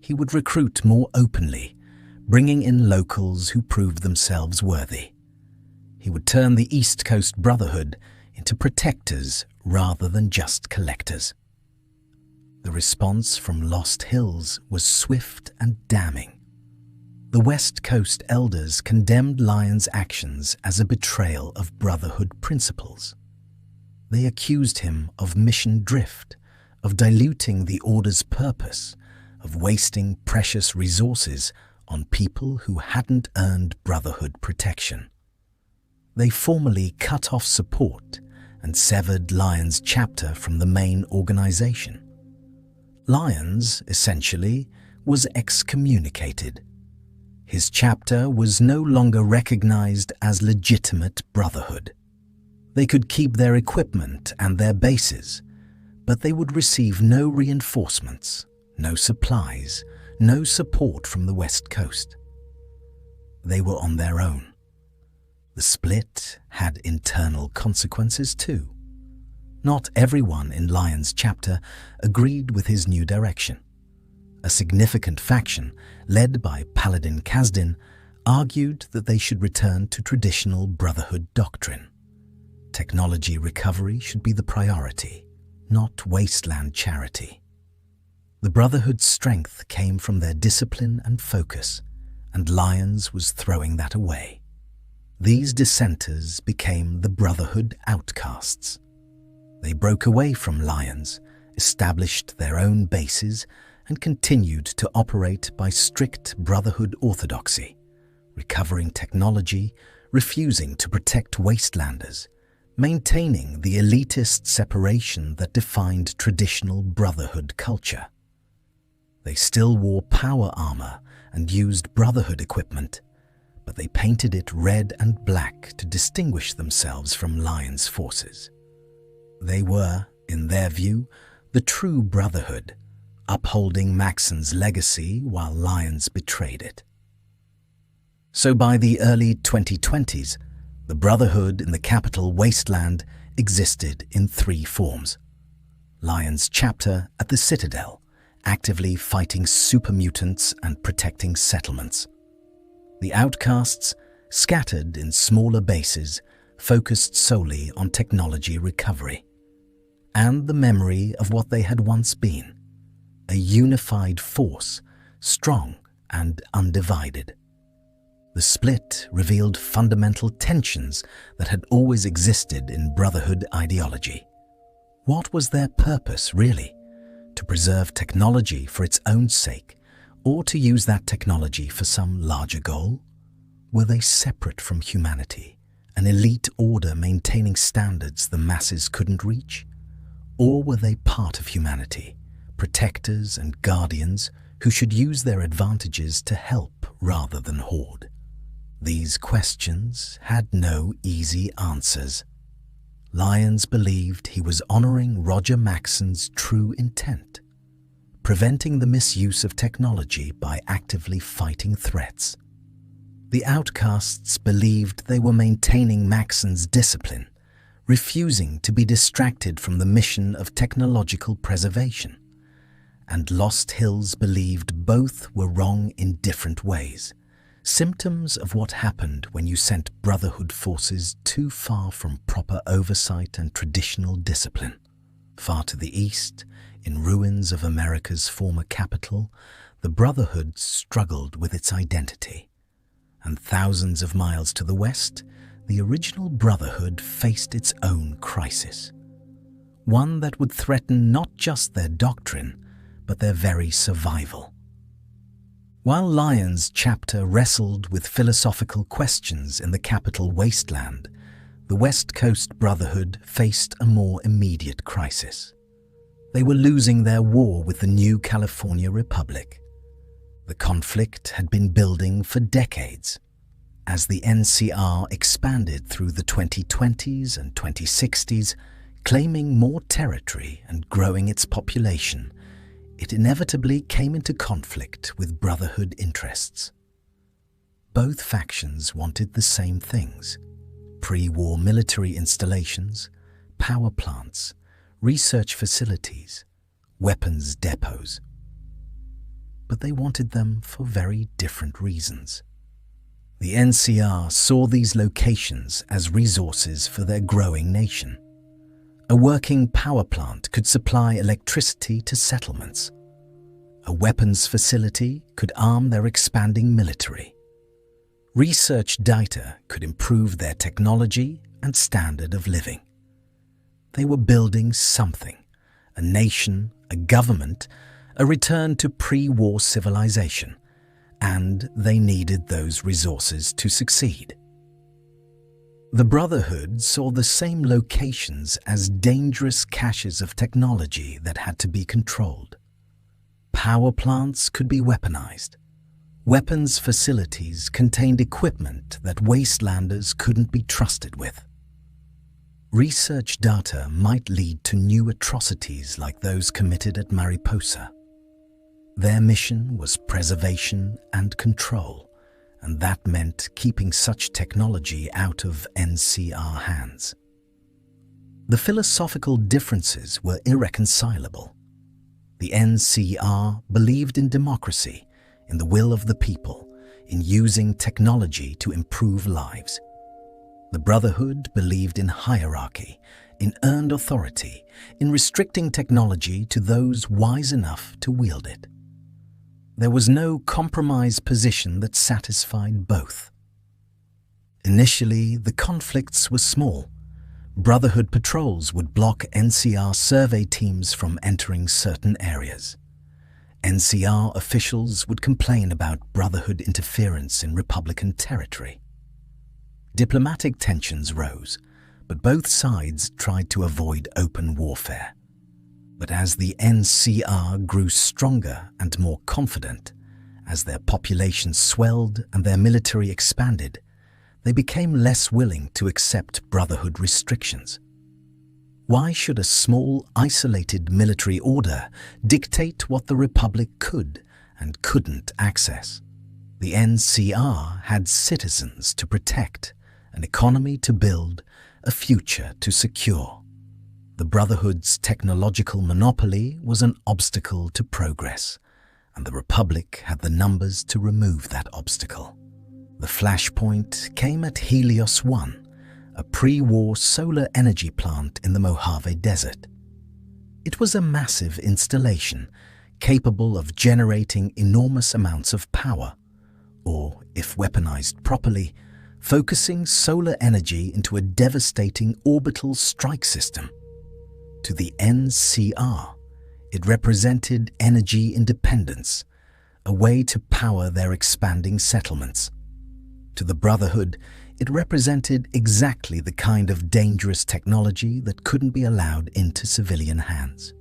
He would recruit more openly, bringing in locals who proved themselves worthy. He would turn the East Coast Brotherhood into protectors rather than just collectors. The response from Lost Hills was swift and damning. The West Coast Elders condemned Lyons' actions as a betrayal of Brotherhood principles. They accused him of mission drift, of diluting the Order's purpose, of wasting precious resources on people who hadn't earned Brotherhood protection. They formally cut off support and severed Lyons' chapter from the main organization. Lyons, essentially, was excommunicated. His chapter was no longer recognized as legitimate Brotherhood. They could keep their equipment and their bases, but they would receive no reinforcements, no supplies, no support from the West Coast. They were on their own. The split had internal consequences too. Not everyone in Lyons' chapter agreed with his new direction. A significant faction, led by Paladin Kasdin, argued that they should return to traditional Brotherhood doctrine. Technology recovery should be the priority, not wasteland charity. The Brotherhood's strength came from their discipline and focus, and Lyons was throwing that away. These dissenters became the Brotherhood outcasts. They broke away from Lyons, established their own bases, and continued to operate by strict Brotherhood orthodoxy, recovering technology, refusing to protect wastelanders, maintaining the elitist separation that defined traditional Brotherhood culture. They still wore power armor and used Brotherhood equipment, but they painted it red and black to distinguish themselves from Lyons' forces. They were, in their view, the true Brotherhood, upholding Maxon's legacy while Lyons betrayed it. So by the early 2020s, the Brotherhood in the capital Wasteland existed in three forms. Lyons' chapter at the Citadel, actively fighting super mutants and protecting settlements. The outcasts, scattered in smaller bases, focused solely on technology recovery and the memory of what they had once been, a unified force, strong and undivided. The split revealed fundamental tensions that had always existed in Brotherhood ideology. What was their purpose, really? To preserve technology for its own sake, or to use that technology for some larger goal? Were they separate from humanity, an elite order maintaining standards the masses couldn't reach? Or were they part of humanity, protectors and guardians who should use their advantages to help rather than hoard? These questions had no easy answers. Lyons believed he was honoring Roger Maxon's true intent, preventing the misuse of technology by actively fighting threats. The outcasts believed they were maintaining Maxon's discipline, refusing to be distracted from the mission of technological preservation. And Lost Hills believed both were wrong in different ways, symptoms of what happened when you sent Brotherhood forces too far from proper oversight and traditional discipline. Far to the east, in ruins of America's former capital, the Brotherhood struggled with its identity. And thousands of miles to the west, the original Brotherhood faced its own crisis. One that would threaten not just their doctrine, but their very survival. While Lyons' chapter wrestled with philosophical questions in the capital Wasteland, the West Coast Brotherhood faced a more immediate crisis. They were losing their war with the new California Republic. The conflict had been building for decades. As the NCR expanded through the 2020s and 2060s, claiming more territory and growing its population, it inevitably came into conflict with Brotherhood interests. Both factions wanted the same things: pre-war military installations, power plants, research facilities, weapons depots. But they wanted them for very different reasons. The NCR saw these locations as resources for their growing nation. A working power plant could supply electricity to settlements. A weapons facility could arm their expanding military. Research data could improve their technology and standard of living. They were building something: a nation, a government, a return to pre-war civilization, and they needed those resources to succeed. The Brotherhood saw the same locations as dangerous caches of technology that had to be controlled. Power plants could be weaponized. Weapons facilities contained equipment that wastelanders couldn't be trusted with. Research data might lead to new atrocities like those committed at Mariposa. Their mission was preservation and control, and that meant keeping such technology out of NCR hands. The philosophical differences were irreconcilable. The NCR believed in democracy, in the will of the people, in using technology to improve lives. The Brotherhood believed in hierarchy, in earned authority, in restricting technology to those wise enough to wield it. There was no compromise position that satisfied both. Initially, the conflicts were small. Brotherhood patrols would block NCR survey teams from entering certain areas. NCR officials would complain about Brotherhood interference in Republican territory. Diplomatic tensions rose, but both sides tried to avoid open warfare. But as the NCR grew stronger and more confident, as their population swelled and their military expanded, they became less willing to accept Brotherhood restrictions. Why should a small, isolated military order dictate what the Republic could and couldn't access? The NCR had citizens to protect, an economy to build, a future to secure. The Brotherhood's technological monopoly was an obstacle to progress, and the Republic had the numbers to remove that obstacle. The flashpoint came at Helios 1, a pre-war solar energy plant in the Mojave Desert. It was a massive installation capable of generating enormous amounts of power, or, if weaponized properly, focusing solar energy into a devastating orbital strike system. To the NCR, it represented energy independence, a way to power their expanding settlements. To the Brotherhood, it represented exactly the kind of dangerous technology that couldn't be allowed into civilian hands.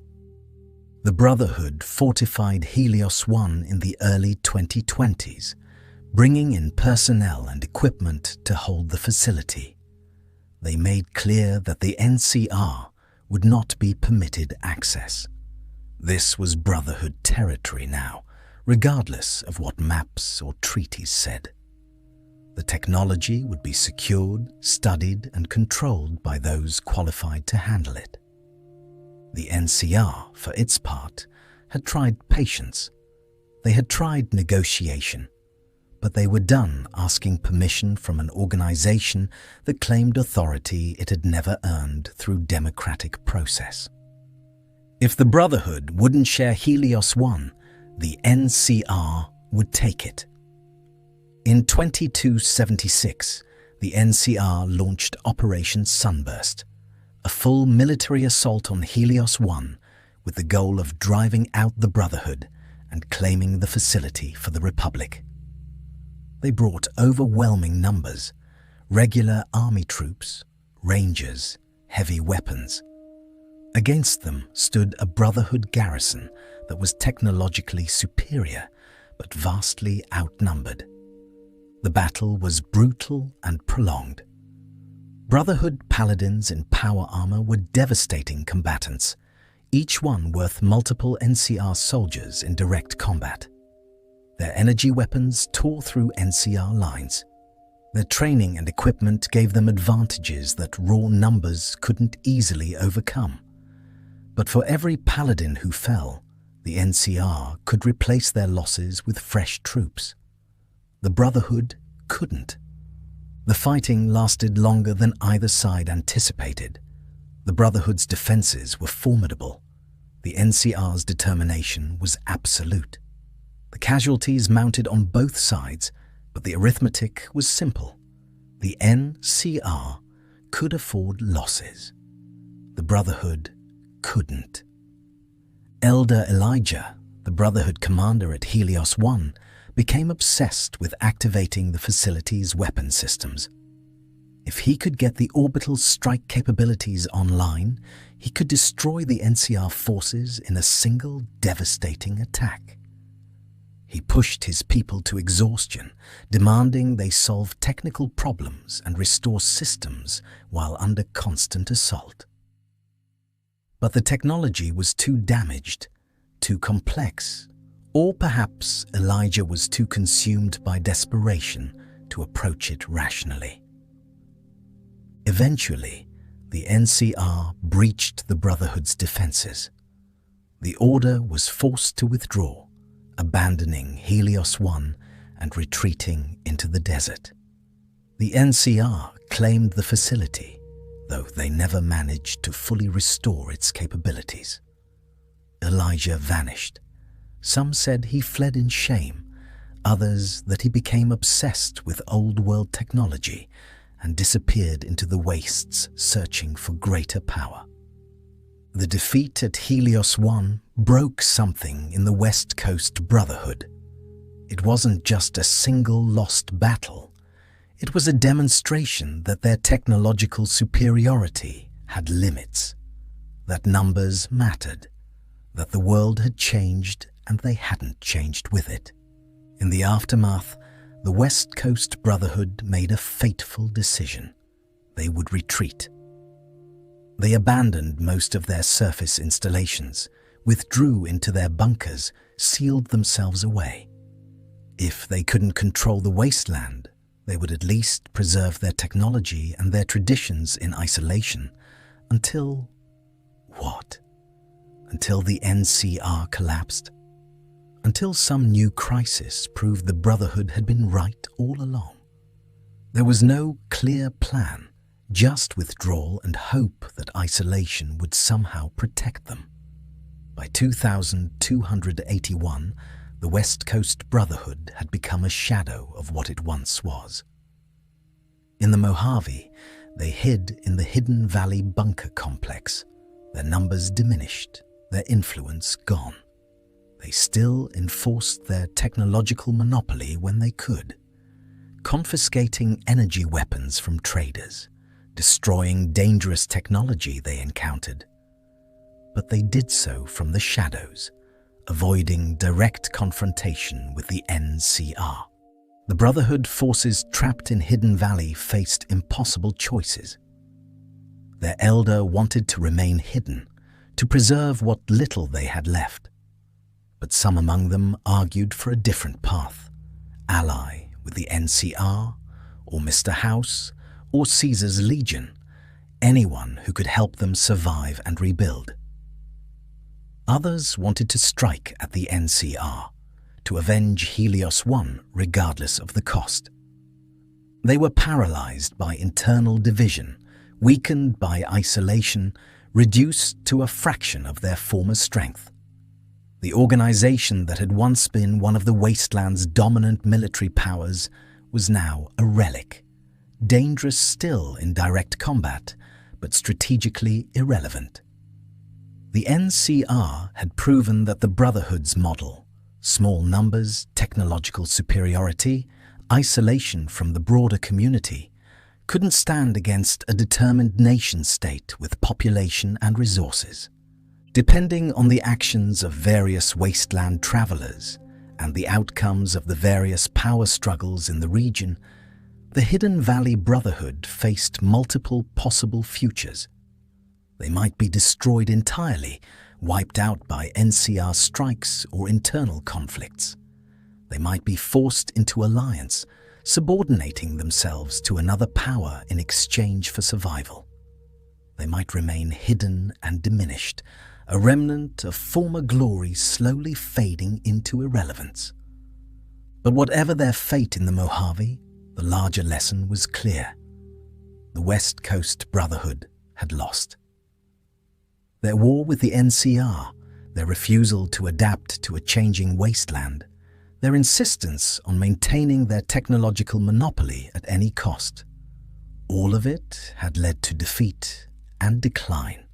The Brotherhood fortified Helios 1 in the early 2020s, bringing in personnel and equipment to hold the facility. They made clear that the NCR would not be permitted access. This was Brotherhood territory now, regardless of what maps or treaties said. The technology would be secured, studied, and controlled by those qualified to handle it. The NCR, for its part, had tried patience. They had tried negotiation, but they were done asking permission from an organization that claimed authority it had never earned through democratic process. If the Brotherhood wouldn't share Helios 1, the NCR would take it. In 2276, the NCR launched Operation Sunburst, a full military assault on Helios 1 with the goal of driving out the Brotherhood and claiming the facility for the Republic. They brought overwhelming numbers, regular army troops, rangers, heavy weapons. Against them stood a Brotherhood garrison that was technologically superior but vastly outnumbered. The battle was brutal and prolonged. Brotherhood paladins in power armor were devastating combatants, each one worth multiple NCR soldiers in direct combat. Their energy weapons tore through NCR lines. Their training and equipment gave them advantages that raw numbers couldn't easily overcome. But for every paladin who fell, the NCR could replace their losses with fresh troops. The Brotherhood couldn't. The fighting lasted longer than either side anticipated. The Brotherhood's defenses were formidable. The NCR's determination was absolute. The casualties mounted on both sides, but the arithmetic was simple. The NCR could afford losses. The Brotherhood couldn't. Elder Elijah, the Brotherhood commander at Helios 1, became obsessed with activating the facility's weapon systems. If he could get the orbital strike capabilities online, he could destroy the NCR forces in a single devastating attack. He pushed his people to exhaustion, demanding they solve technical problems and restore systems while under constant assault. But the technology was too damaged, too complex, or perhaps Elijah was too consumed by desperation to approach it rationally. Eventually, the NCR breached the Brotherhood's defenses. The Order was forced to withdraw, abandoning Helios 1 and retreating into the desert. The NCR claimed the facility, though they never managed to fully restore its capabilities. Elijah vanished. Some said he fled in shame, others that he became obsessed with old-world technology and disappeared into the wastes searching for greater power. The defeat at Helios 1 broke something in the West Coast Brotherhood. It wasn't just a single lost battle. It was a demonstration that their technological superiority had limits, that numbers mattered, that the world had changed and they hadn't changed with it. In the aftermath, the West Coast Brotherhood made a fateful decision. They would retreat. They abandoned most of their surface installations, withdrew into their bunkers, sealed themselves away. If they couldn't control the wasteland, they would at least preserve their technology and their traditions in isolation until... what? Until the NCR collapsed? Until some new crisis proved the Brotherhood had been right all along. There was no clear plan, just withdrawal and hope that isolation would somehow protect them. By 2281, the West Coast Brotherhood had become a shadow of what it once was. In the Mojave, they hid in the Hidden Valley bunker complex, their numbers diminished, their influence gone. They still enforced their technological monopoly when they could, confiscating energy weapons from traders, destroying dangerous technology they encountered. But they did so from the shadows, avoiding direct confrontation with the NCR. The Brotherhood forces trapped in Hidden Valley faced impossible choices. Their elder wanted to remain hidden, to preserve what little they had left. But some among them argued for a different path, ally with the NCR, or Mr. House, or Caesar's Legion, anyone who could help them survive and rebuild. Others wanted to strike at the NCR, to avenge Helios 1 regardless of the cost. They were paralyzed by internal division, weakened by isolation, reduced to a fraction of their former strength. The organization that had once been one of the Wasteland's dominant military powers was now a relic, dangerous still in direct combat, but strategically irrelevant. The NCR had proven that the Brotherhood's model, small numbers, technological superiority, isolation from the broader community, couldn't stand against a determined nation-state with population and resources. Depending on the actions of various wasteland travelers and the outcomes of the various power struggles in the region, the Hidden Valley Brotherhood faced multiple possible futures. They might be destroyed entirely, wiped out by NCR strikes or internal conflicts. They might be forced into alliance, subordinating themselves to another power in exchange for survival. They might remain hidden and diminished, a remnant of former glory slowly fading into irrelevance. But whatever their fate in the Mojave, the larger lesson was clear. The West Coast Brotherhood had lost. Their war with the NCR, their refusal to adapt to a changing wasteland, their insistence on maintaining their technological monopoly at any cost, all of it had led to defeat and decline.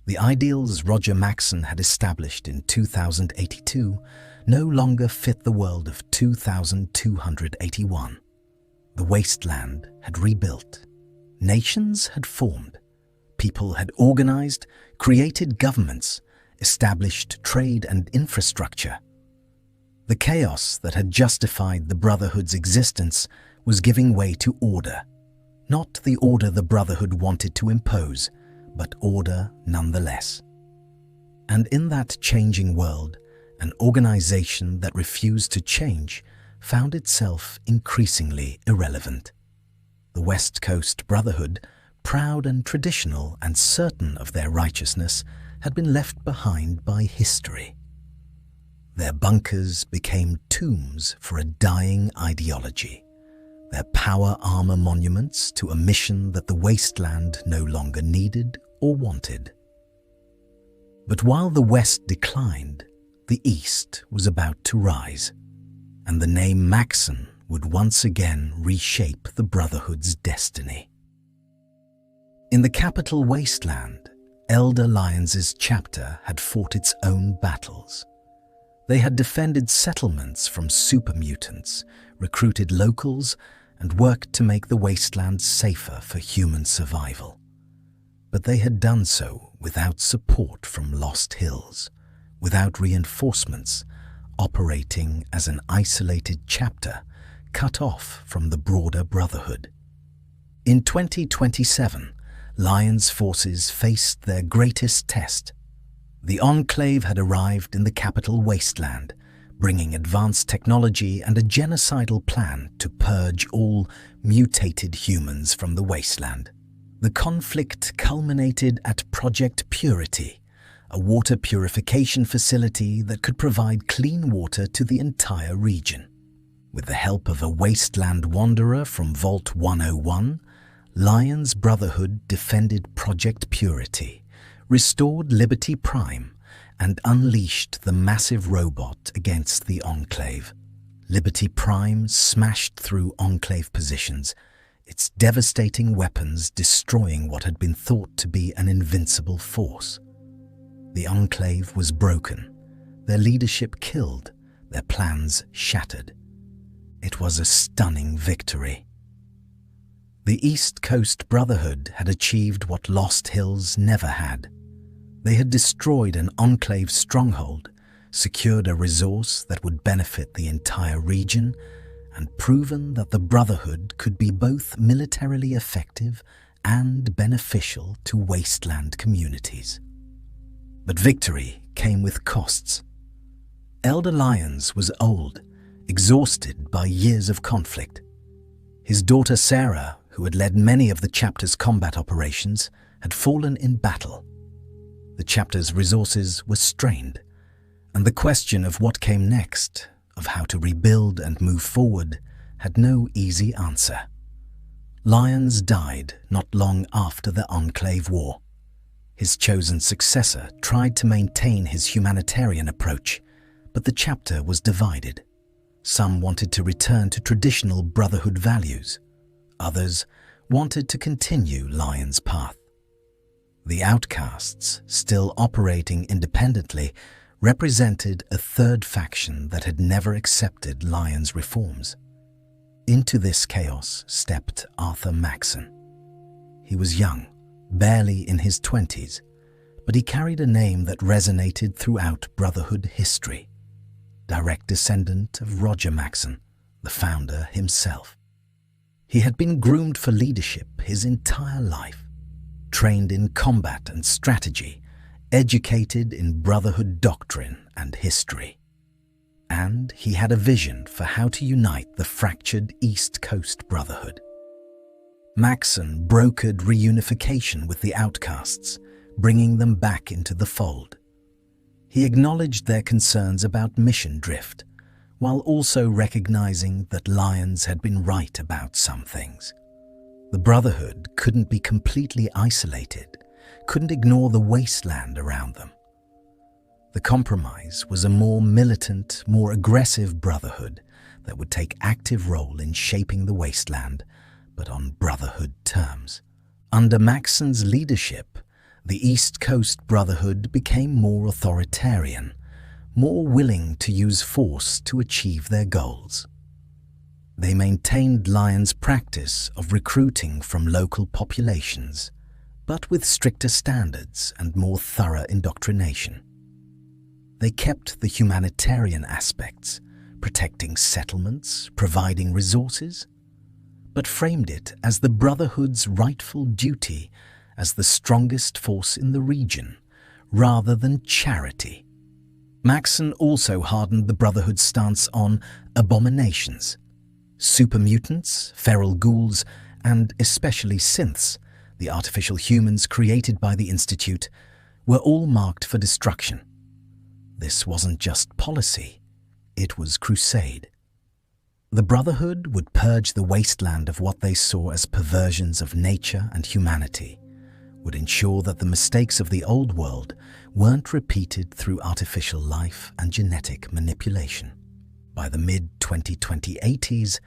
The ideals Roger Maxson had established in 2082 no longer fit the world of 2281. The wasteland had rebuilt, Nations had formed. People had organized, created governments, established trade and infrastructure. The chaos that had justified the Brotherhood's existence was giving way to order. Not the order the Brotherhood wanted to impose, but order nonetheless. And in that changing world, an organization that refused to change found itself increasingly irrelevant. The West Coast Brotherhood, proud and traditional and certain of their righteousness, had been left behind by history. Their bunkers became tombs for a dying ideology, their power armor monuments to a mission that the wasteland no longer needed or wanted. But while the West declined, the East was about to rise, and the name Maxon would once again reshape the Brotherhood's destiny. In the capital Wasteland, Elder Lyons' chapter had fought its own battles. They had defended settlements from super mutants, recruited locals, and worked to make the wasteland safer for human survival. But they had done so without support from Lost Hills, without reinforcements, operating as an isolated chapter cut off from the broader Brotherhood. In 2027, Lyons' forces faced their greatest test. The Enclave had arrived in the capital Wasteland, bringing advanced technology and a genocidal plan to purge all mutated humans from the wasteland. The conflict culminated at Project Purity, a water purification facility that could provide clean water to the entire region. With the help of a wasteland wanderer from Vault 101, Lyons' Brotherhood defended Project Purity, restored Liberty Prime, and unleashed the massive robot against the Enclave. Liberty Prime smashed through Enclave positions, its devastating weapons destroying what had been thought to be an invincible force. The Enclave was broken, their leadership killed, their plans shattered. It was a stunning victory. The East Coast Brotherhood had achieved what Lost Hills never had. They had destroyed an Enclave stronghold, secured a resource that would benefit the entire region, and proven that the Brotherhood could be both militarily effective and beneficial to wasteland communities. But victory came with costs. Elder Lyons was old, exhausted by years of conflict. His daughter Sarah, who had led many of the chapter's combat operations, had fallen in battle. The chapter's resources were strained, and the question of what came next, of how to rebuild and move forward, had no easy answer. Lyons died not long after the Enclave War. His chosen successor tried to maintain his humanitarian approach, but the chapter was divided. Some wanted to return to traditional Brotherhood values. Others wanted to continue Lyons' path. The Outcasts, still operating independently, represented a third faction that had never accepted Lyons' reforms. Into this chaos stepped Arthur Maxon. He was young, barely in his 20s, but he carried a name that resonated throughout Brotherhood history. Direct descendant of Roger Maxon, the founder himself. He had been groomed for leadership his entire life, trained in combat and strategy, educated in Brotherhood doctrine and history. And he had a vision for how to unite the fractured East Coast Brotherhood. Maxon brokered reunification with the Outcasts, bringing them back into the fold. He acknowledged their concerns about mission drift, while also recognizing that Lyons had been right about some things. The Brotherhood couldn't be completely isolated, couldn't ignore the wasteland around them. The compromise was a more militant, more aggressive Brotherhood that would take active role in shaping the wasteland, but on Brotherhood terms. Under Maxon's leadership, the East Coast Brotherhood became more authoritarian, more willing to use force to achieve their goals. They maintained Lyon's practice of recruiting from local populations, but with stricter standards and more thorough indoctrination. They kept the humanitarian aspects, protecting settlements, providing resources, but framed it as the Brotherhood's rightful duty as the strongest force in the region, rather than charity. Maxson also hardened the Brotherhood's stance on abominations. Super mutants, feral ghouls, and especially synths, the artificial humans created by the Institute, were all marked for destruction. This wasn't just policy, it was crusade. The Brotherhood would purge the wasteland of what they saw as perversions of nature and humanity, would ensure that the mistakes of the old world weren't repeated through artificial life and genetic manipulation. By the mid-2020s,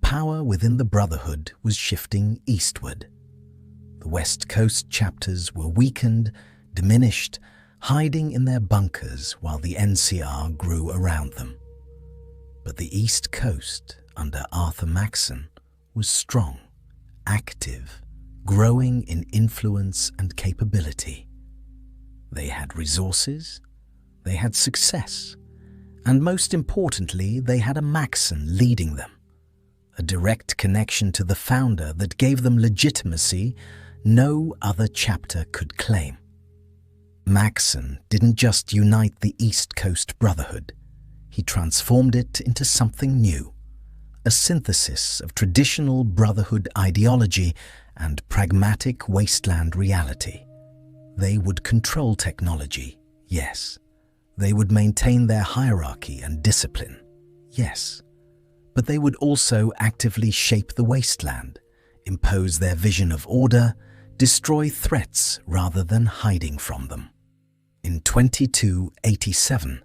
power within the Brotherhood was shifting eastward. The West Coast chapters were weakened, diminished, hiding in their bunkers while the NCR grew around them. But the East Coast, under Arthur Maxson, was strong, active, growing in influence and capability. They had resources, they had success, and most importantly, they had a Maxson leading them, a direct connection to the founder that gave them legitimacy no other chapter could claim. Maxson didn't just unite the East Coast Brotherhood, he transformed it into something new, a synthesis of traditional Brotherhood ideology and pragmatic wasteland reality. They would control technology, yes. They would maintain their hierarchy and discipline, yes. But they would also actively shape the wasteland, impose their vision of order, destroy threats rather than hiding from them. In 2287,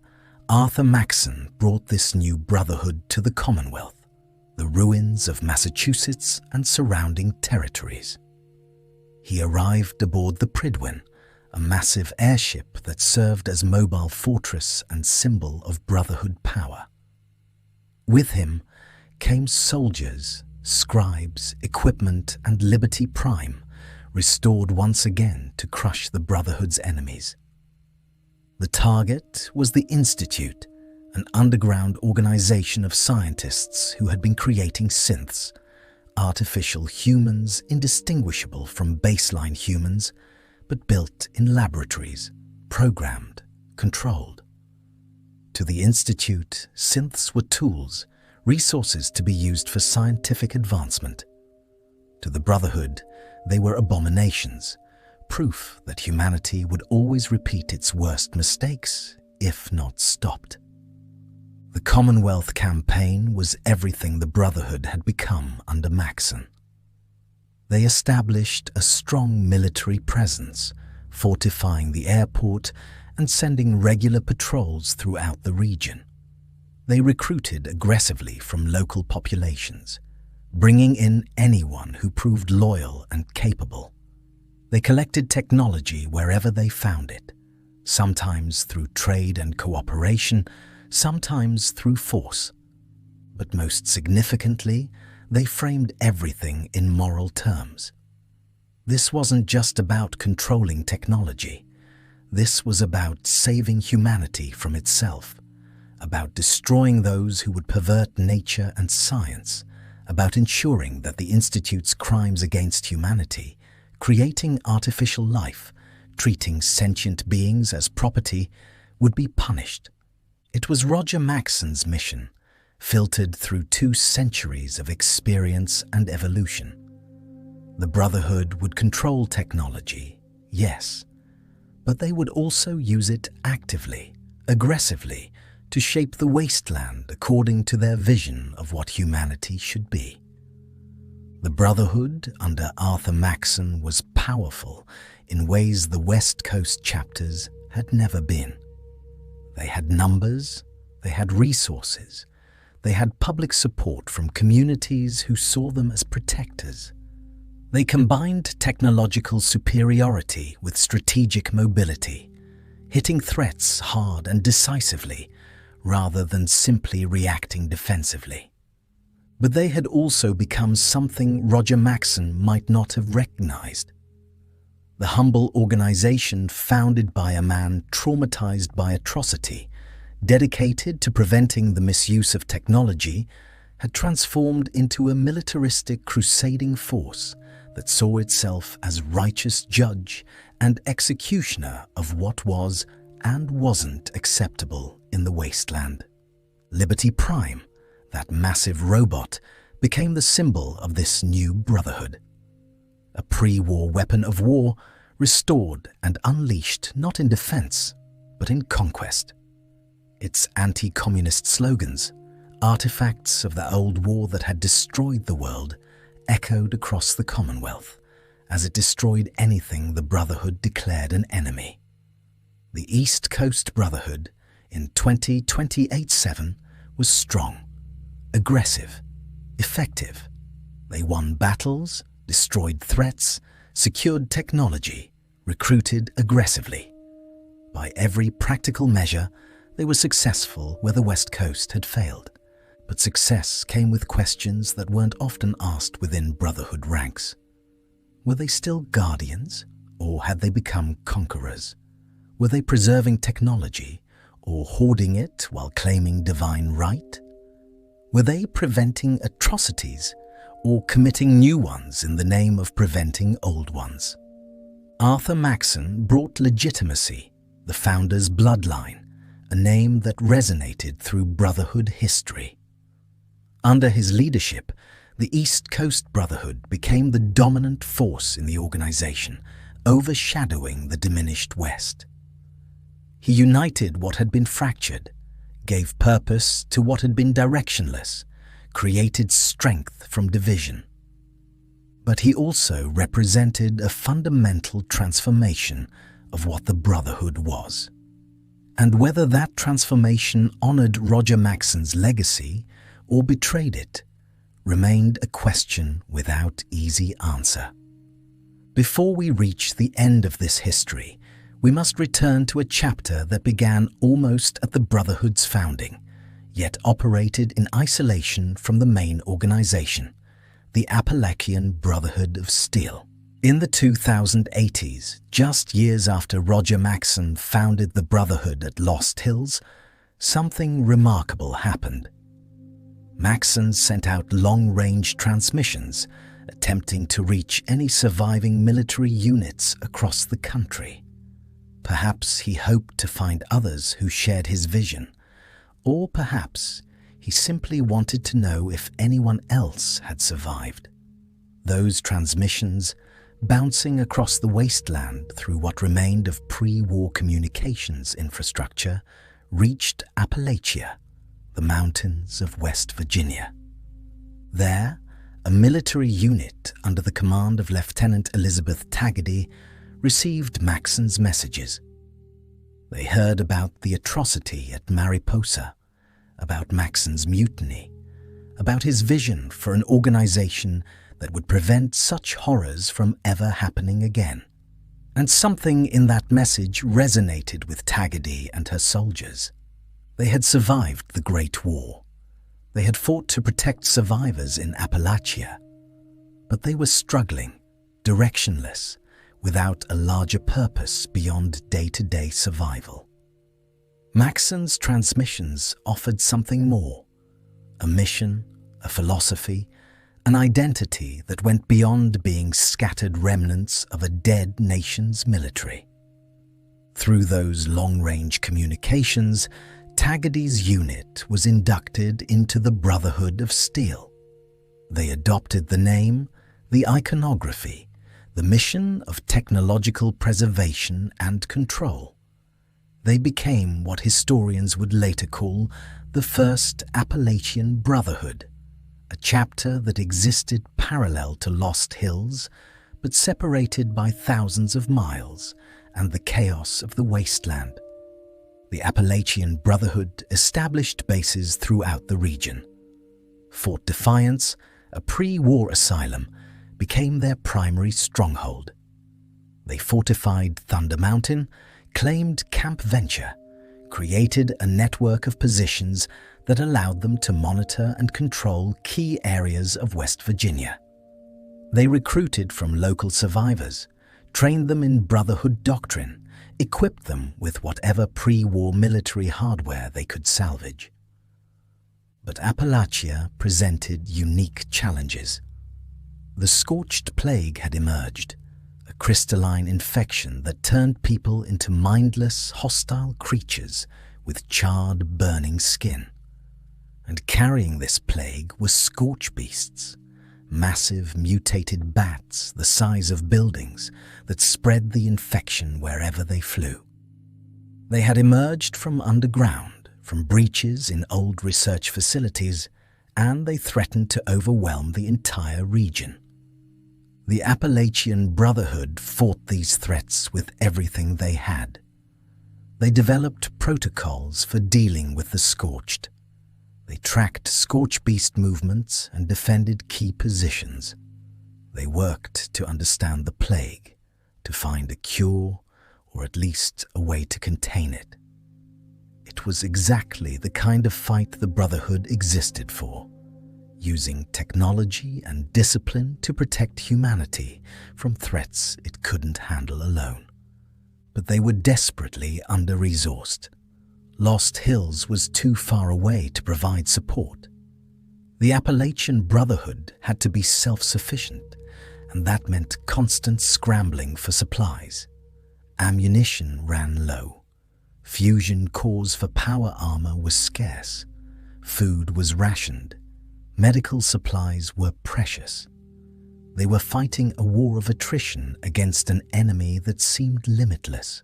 Arthur Maxson brought this new brotherhood to the Commonwealth, the ruins of Massachusetts and surrounding territories. He arrived aboard the Prydwen, a massive airship that served as mobile fortress and symbol of Brotherhood power. With him came soldiers, scribes, equipment, and Liberty Prime, restored once again to crush the Brotherhood's enemies. The target was the Institute, an underground organization of scientists who had been creating synths, artificial humans indistinguishable from baseline humans, but built in laboratories, programmed, controlled. To the Institute, synths were tools, resources to be used for scientific advancement. To the Brotherhood, they were abominations, proof that humanity would always repeat its worst mistakes, if not stopped. The Commonwealth campaign was everything the Brotherhood had become under Maxson. They established a strong military presence, fortifying the airport and sending regular patrols throughout the region. They recruited aggressively from local populations, bringing in anyone who proved loyal and capable. They collected technology wherever they found it, sometimes through trade and cooperation, sometimes through force. But most significantly, they framed everything in moral terms. This wasn't just about controlling technology. This was about saving humanity from itself, about destroying those who would pervert nature and science, about ensuring that the Institute's crimes against humanity, creating artificial life, treating sentient beings as property, would be punished. It was Roger Maxson's mission, filtered through 2 centuries of experience and evolution. The Brotherhood would control technology, yes, but they would also use it actively, aggressively, to shape the wasteland according to their vision of what humanity should be. The Brotherhood under Arthur Maxson was powerful in ways the West Coast chapters had never been. They had numbers, they had resources, they had public support from communities who saw them as protectors. They combined technological superiority with strategic mobility, hitting threats hard and decisively rather than simply reacting defensively. But they had also become something Roger Maxson might not have recognized. The humble organization founded by a man traumatized by atrocity, dedicated to preventing the misuse of technology, had transformed into a militaristic crusading force that saw itself as righteous judge and executioner of what was and wasn't acceptable in the wasteland. Liberty Prime, that massive robot, became the symbol of this new brotherhood. A pre-war weapon of war, restored and unleashed not in defense, but in conquest. Its anti-communist slogans, artifacts of the old war that had destroyed the world, echoed across the Commonwealth as it destroyed anything the Brotherhood declared an enemy. The East Coast Brotherhood in 2028-7 was strong, aggressive, effective. They won battles, destroyed threats, secured technology, recruited aggressively. By every practical measure, they were successful where the West Coast had failed. But success came with questions that weren't often asked within Brotherhood ranks. Were they still guardians, or had they become conquerors? Were they preserving technology, or hoarding it while claiming divine right? Were they preventing atrocities, or committing new ones in the name of preventing old ones? Arthur Maxson brought legitimacy, the founder's bloodline, a name that resonated through Brotherhood history. Under his leadership, the East Coast Brotherhood became the dominant force in the organization, overshadowing the diminished West. He united what had been fractured, gave purpose to what had been directionless, created strength from division. But he also represented a fundamental transformation of what the Brotherhood was. And whether that transformation honored Roger Maxson's legacy or betrayed it, remained a question without easy answer. Before we reach the end of this history, we must return to a chapter that began almost at the Brotherhood's founding, yet operated in isolation from the main organization, the Appalachian Brotherhood of Steel. In the 2080s, just years after Roger Maxson founded the Brotherhood at Lost Hills, something remarkable happened. Maxson sent out long-range transmissions, attempting to reach any surviving military units across the country. Perhaps he hoped to find others who shared his vision, or perhaps he simply wanted to know if anyone else had survived. Those transmissions, bouncing across the wasteland through what remained of pre-war communications infrastructure, reached Appalachia, the mountains of West Virginia. There, a military unit under the command of Lieutenant Elizabeth Taggarty received Maxson's messages. They heard about the atrocity at Mariposa, about Maxson's mutiny, about his vision for an organization that would prevent such horrors from ever happening again. And something in that message resonated with Taggarty and her soldiers. They had survived the Great War. They had fought to protect survivors in Appalachia. But they were struggling, directionless, without a larger purpose beyond day-to-day survival. Maxson's transmissions offered something more, a mission, a philosophy, an identity that went beyond being scattered remnants of a dead nation's military. Through those long-range communications, Taggarty's unit was inducted into the Brotherhood of Steel. They adopted the name, the iconography, the mission of technological preservation and control. They became what historians would later call the First Appalachian Brotherhood, a chapter that existed parallel to Lost Hills, but separated by thousands of miles and the chaos of the wasteland. The Appalachian Brotherhood established bases throughout the region. Fort Defiance, a pre-war asylum, became their primary stronghold. They fortified Thunder Mountain, claimed Camp Venture, created a network of positions that allowed them to monitor and control key areas of West Virginia. They recruited from local survivors, trained them in Brotherhood doctrine, equipped them with whatever pre-war military hardware they could salvage. But Appalachia presented unique challenges. The scorched plague had emerged, a crystalline infection that turned people into mindless, hostile creatures with charred, burning skin. And carrying this plague were scorch beasts, massive mutated bats the size of buildings that spread the infection wherever they flew. They had emerged from underground, from breaches in old research facilities, and they threatened to overwhelm the entire region. The Appalachian Brotherhood fought these threats with everything they had. They developed protocols for dealing with the scorched. They tracked scorch beast movements and defended key positions. They worked to understand the plague, to find a cure, or at least a way to contain it. It was exactly the kind of fight the Brotherhood existed for, using technology and discipline to protect humanity from threats it couldn't handle alone. But they were desperately under-resourced. Lost Hills was too far away to provide support. The Appalachian Brotherhood had to be self-sufficient, and that meant constant scrambling for supplies. Ammunition ran low. Fusion cores for power armor was scarce. Food was rationed. Medical supplies were precious. They were fighting a war of attrition against an enemy that seemed limitless.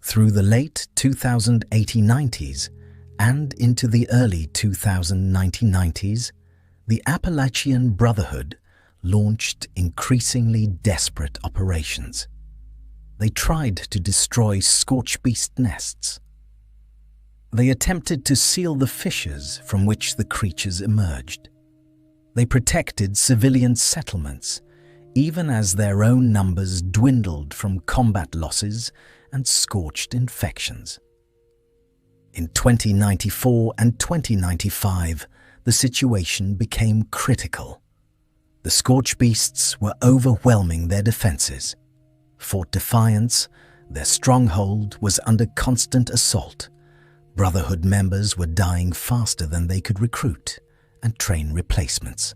Through the late 2080-90s and into the early 2090-90s, the Appalachian Brotherhood launched increasingly desperate operations. They tried to destroy scorch beast nests. They attempted to seal the fissures from which the creatures emerged. They protected civilian settlements, even as their own numbers dwindled from combat losses and scorched infections. In 2094 and 2095, the situation became critical. The scorch beasts were overwhelming their defenses. Fort Defiance, their stronghold, was under constant assault. Brotherhood members were dying faster than they could recruit and train replacements.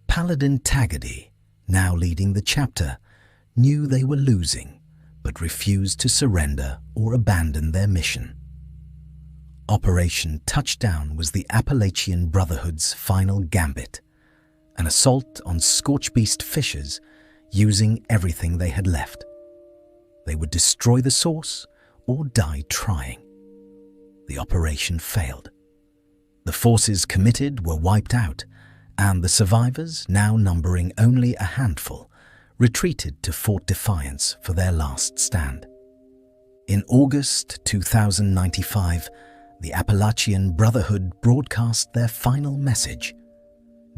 Paladin Taggady, now leading the chapter, knew they were losing, but refused to surrender or abandon their mission. Operation Touchdown was the Appalachian Brotherhood's final gambit, an assault on scorchbeast fissures using everything they had left. They would destroy the source or die trying. The operation failed. The forces committed were wiped out, and the survivors, now numbering only a handful, retreated to Fort Defiance for their last stand. In August 2095, the Appalachian Brotherhood broadcast their final message: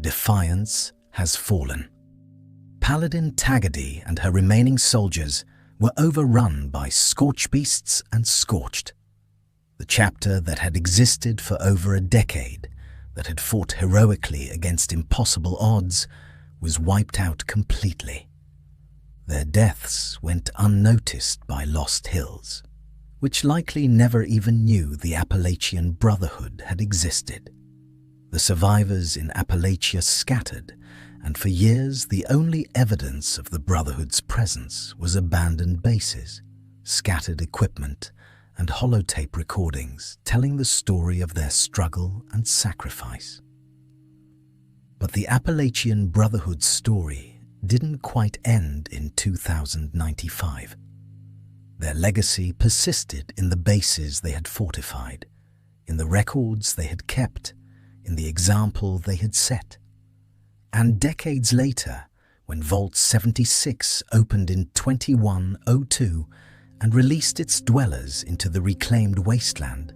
Defiance has fallen. Paladin Taggady and her remaining soldiers were overrun by scorch beasts and scorched. The chapter that had existed for over a decade, that had fought heroically against impossible odds, was wiped out completely. Their deaths went unnoticed by Lost Hills, which likely never even knew the Appalachian Brotherhood had existed. The survivors in Appalachia scattered, and for years the only evidence of the Brotherhood's presence was abandoned bases, scattered equipment, and holotape recordings telling the story of their struggle and sacrifice. But the Appalachian Brotherhood's story didn't quite end in 2095. Their legacy persisted in the bases they had fortified, in the records they had kept, in the example they had set. And decades later, when Vault 76 opened in 2102 and released its dwellers into the reclaimed wasteland,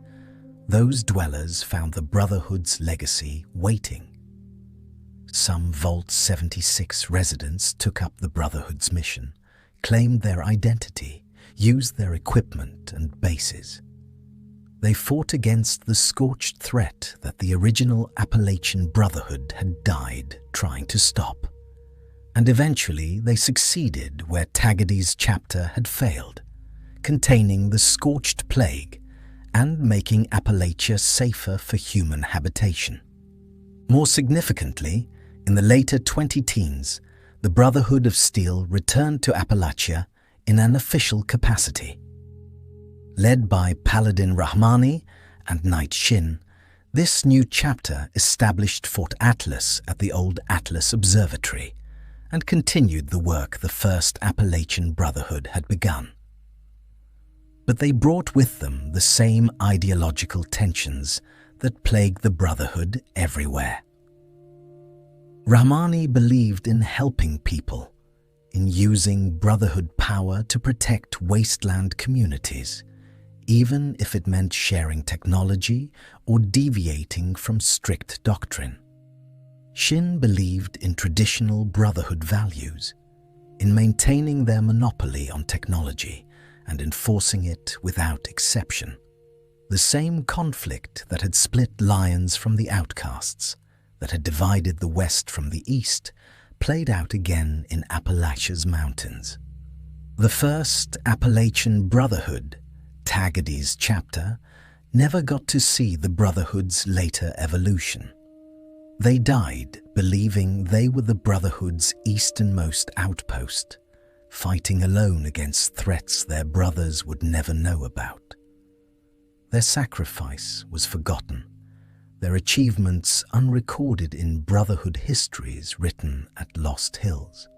those dwellers found the Brotherhood's legacy waiting. Some Vault 76 residents took up the Brotherhood's mission, claimed their identity, used their equipment and bases. They fought against the scorched threat that the original Appalachian Brotherhood had died trying to stop. And eventually they succeeded where Tagady's chapter had failed, containing the scorched plague and making Appalachia safer for human habitation. More significantly, in the later 20-teens, the Brotherhood of Steel returned to Appalachia in an official capacity. Led by Paladin Rahmani and Knight Shin, this new chapter established Fort Atlas at the old Atlas Observatory and continued the work the first Appalachian Brotherhood had begun. But they brought with them the same ideological tensions that plague the Brotherhood everywhere. Rahmani believed in helping people, in using Brotherhood power to protect wasteland communities, even if it meant sharing technology or deviating from strict doctrine. Shin believed in traditional Brotherhood values, in maintaining their monopoly on technology and enforcing it without exception. The same conflict that had split Lions from the Outcasts, that had divided the West from the East, played out again in Appalachia's mountains. The first Appalachian Brotherhood, Tagady's chapter, never got to see the Brotherhood's later evolution. They died believing they were the Brotherhood's easternmost outpost, fighting alone against threats their brothers would never know about. Their sacrifice was forgotten, their achievements unrecorded in Brotherhood histories written at Lost Hills.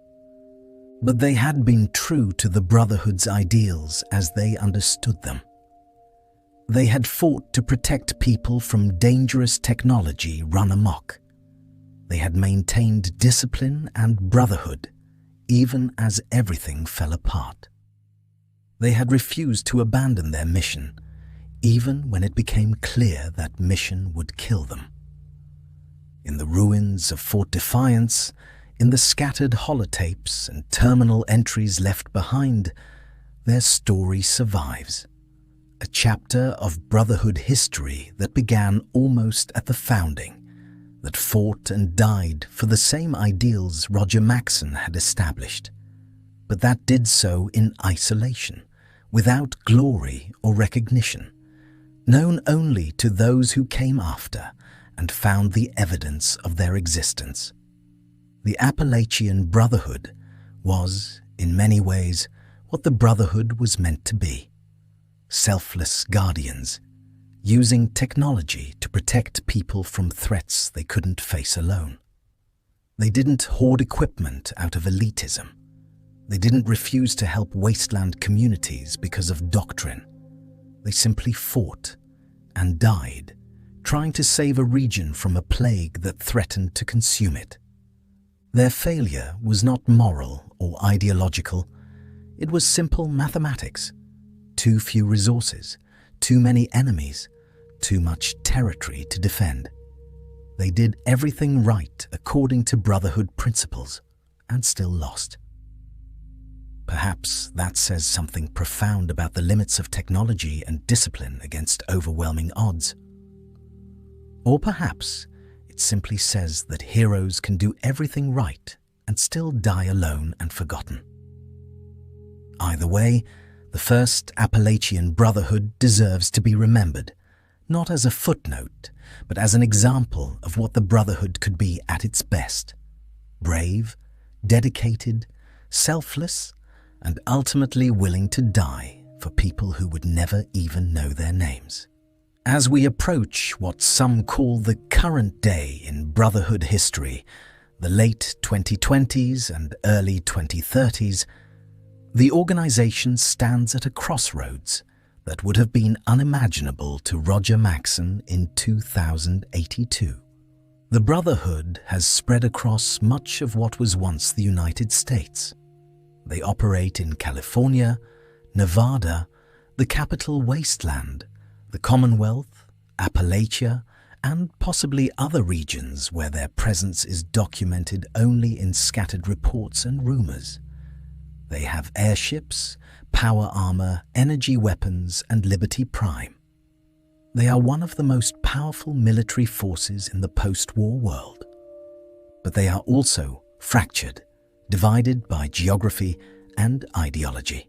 But they had been true to the Brotherhood's ideals as they understood them. They had fought to protect people from dangerous technology run amok. They had maintained discipline and brotherhood, even as everything fell apart. They had refused to abandon their mission, even when it became clear that mission would kill them. In the ruins of Fort Defiance, in the scattered holotapes and terminal entries left behind, their story survives. A chapter of Brotherhood history that began almost at the founding, that fought and died for the same ideals Roger Maxson had established, but that did so in isolation, without glory or recognition, known only to those who came after and found the evidence of their existence. The Appalachian Brotherhood was, in many ways, what the Brotherhood was meant to be: selfless guardians, using technology to protect people from threats they couldn't face alone. They didn't hoard equipment out of elitism. They didn't refuse to help wasteland communities because of doctrine. They simply fought and died, trying to save a region from a plague that threatened to consume it. Their failure was not moral or ideological. It was simple mathematics. Too few resources, too many enemies, too much territory to defend. They did everything right according to Brotherhood principles and still lost. Perhaps that says something profound about the limits of technology and discipline against overwhelming odds. Or perhaps it simply says that heroes can do everything right and still die alone and forgotten. Either way, the first Appalachian Brotherhood deserves to be remembered, not as a footnote, but as an example of what the Brotherhood could be at its best: brave, dedicated, selfless, and ultimately willing to die for people who would never even know their names. As we approach what some call the current day in Brotherhood history, the late 2020s and early 2030s, the organization stands at a crossroads that would have been unimaginable to Roger Maxson in 2082. The Brotherhood has spread across much of what was once the United States. They operate in California, Nevada, the capital Wasteland, the Commonwealth, Appalachia, and possibly other regions where their presence is documented only in scattered reports and rumors. They have airships, power armor, energy weapons, and Liberty Prime. They are one of the most powerful military forces in the post-war world. But they are also fractured, divided by geography and ideology.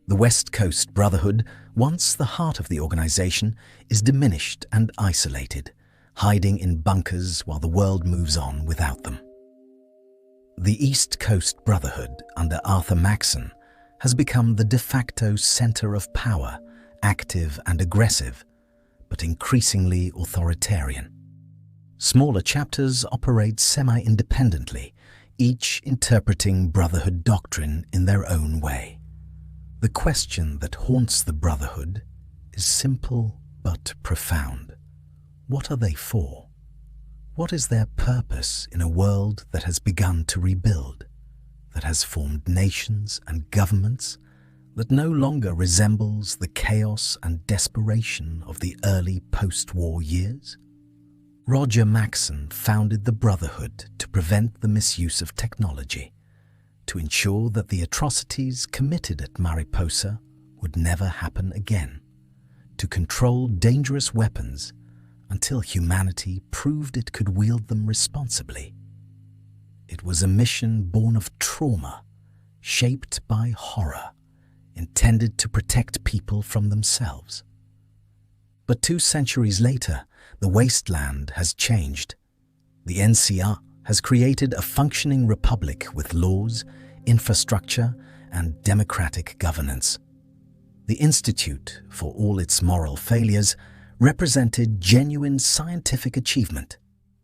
The West Coast Brotherhood, once the heart of the organization, is diminished and isolated, hiding in bunkers while the world moves on without them. The East Coast Brotherhood, under Arthur Maxson, has become the de facto center of power, active and aggressive, but increasingly authoritarian. Smaller chapters operate semi-independently, each interpreting Brotherhood doctrine in their own way. The question that haunts the Brotherhood is simple but profound. What are they for? What is their purpose in a world that has begun to rebuild, that has formed nations and governments, that no longer resembles the chaos and desperation of the early post-war years? Roger Maxson founded the Brotherhood to prevent the misuse of technology, to ensure that the atrocities committed at Mariposa would never happen again, to control dangerous weapons until humanity proved it could wield them responsibly. It was a mission born of trauma, shaped by horror, intended to protect people from themselves. But 2 centuries later, the wasteland has changed. The NCR has created a functioning republic with laws, infrastructure, and democratic governance. The Institute, for all its moral failures, represented genuine scientific achievement.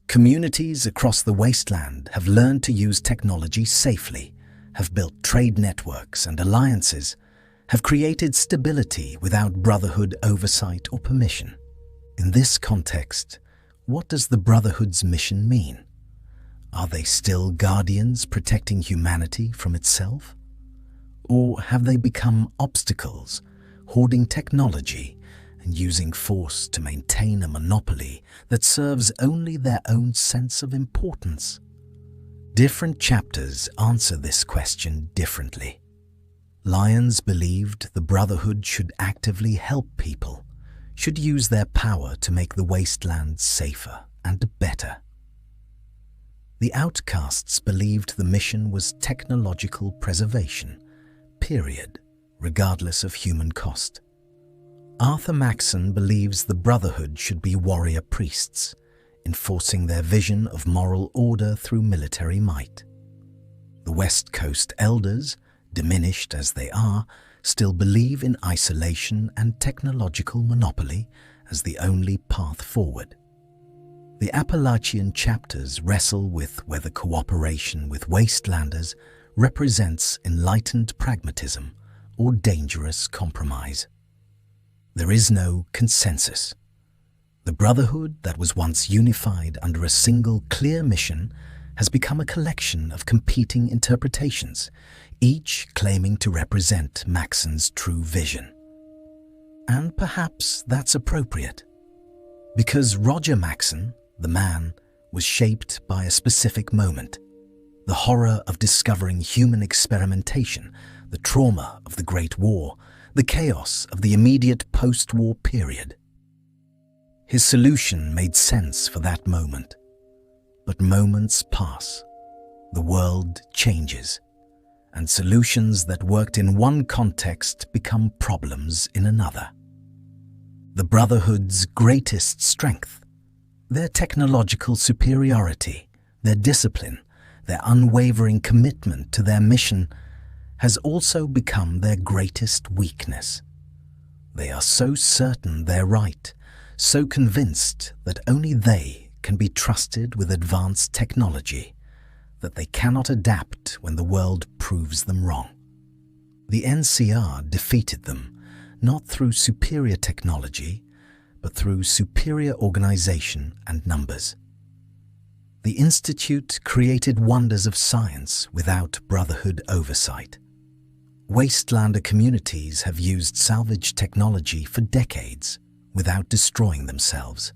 Communities across the wasteland have learned to use technology safely, have built trade networks and alliances, have created stability without Brotherhood oversight or permission. In this context, what does the Brotherhood's mission mean? Are they still guardians protecting humanity from itself? Or have they become obstacles, hoarding technology and using force to maintain a monopoly that serves only their own sense of importance? Different chapters answer this question differently. Lyons believed the Brotherhood should actively help people, should use their power to make the wasteland safer and better. The Outcasts believed the mission was technological preservation, period, regardless of human cost. Arthur Maxson believes the Brotherhood should be warrior priests, enforcing their vision of moral order through military might. The West Coast Elders, diminished as they are, still believe in isolation and technological monopoly as the only path forward. The Appalachian chapters wrestle with whether cooperation with wastelanders represents enlightened pragmatism or dangerous compromise. There is no consensus. The Brotherhood that was once unified under a single clear mission has become a collection of competing interpretations, each claiming to represent Maxson's true vision. And perhaps that's appropriate, because Roger Maxson, the man, was shaped by a specific moment: the horror of discovering human experimentation, the trauma of the Great War, the chaos of the immediate post-war period. His solution made sense for that moment. But moments pass, the world changes, and solutions that worked in one context become problems in another. The Brotherhood's greatest strength, their technological superiority, their discipline, their unwavering commitment to their mission, has also become their greatest weakness. They are so certain they're right, so convinced that only they can be trusted with advanced technology, that they cannot adapt when the world proves them wrong. The NCR defeated them, not through superior technology, but through superior organization and numbers. The Institute created wonders of science without Brotherhood oversight. Wastelander communities have used salvage technology for decades without destroying themselves.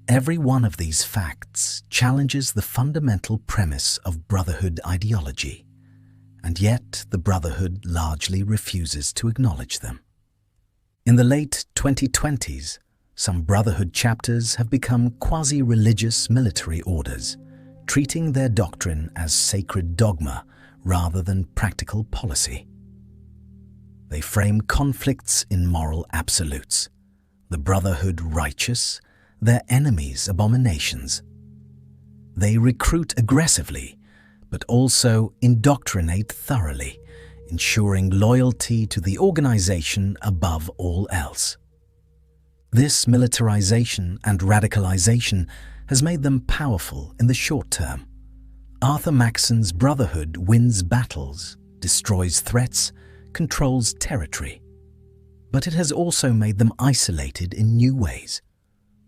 Every one of these facts challenges the fundamental premise of Brotherhood ideology, and yet the Brotherhood largely refuses to acknowledge them. In the late 2020s, some Brotherhood chapters have become quasi-religious military orders, treating their doctrine as sacred dogma rather than practical policy. They frame conflicts in moral absolutes, the Brotherhood righteous, their enemies abominations. They recruit aggressively, but also indoctrinate thoroughly, ensuring loyalty to the organization above all else. This militarization and radicalization has made them powerful in the short term. Arthur Maxon's Brotherhood wins battles, destroys threats, controls territory. But it has also made them isolated in new ways.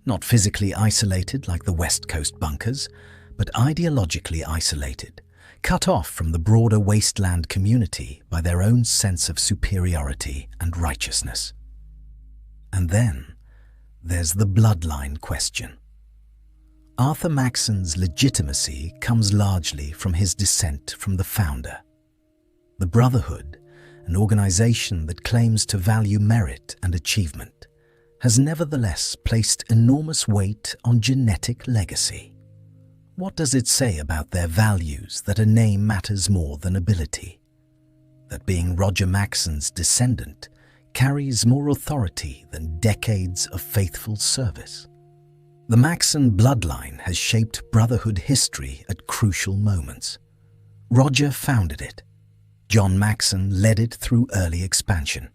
Not physically isolated like the West Coast bunkers, but ideologically isolated, cut off from the broader Wasteland community by their own sense of superiority and righteousness. And then there's the bloodline question. Arthur Maxon's legitimacy comes largely from his descent from the founder. The Brotherhood, an organization that claims to value merit and achievement, has nevertheless placed enormous weight on genetic legacy. What does it say about their values that a name matters more than ability? That being Roger Maxon's descendant carries more authority than decades of faithful service? The Maxon bloodline has shaped Brotherhood history at crucial moments. Roger founded it. John Maxon led it through early expansion.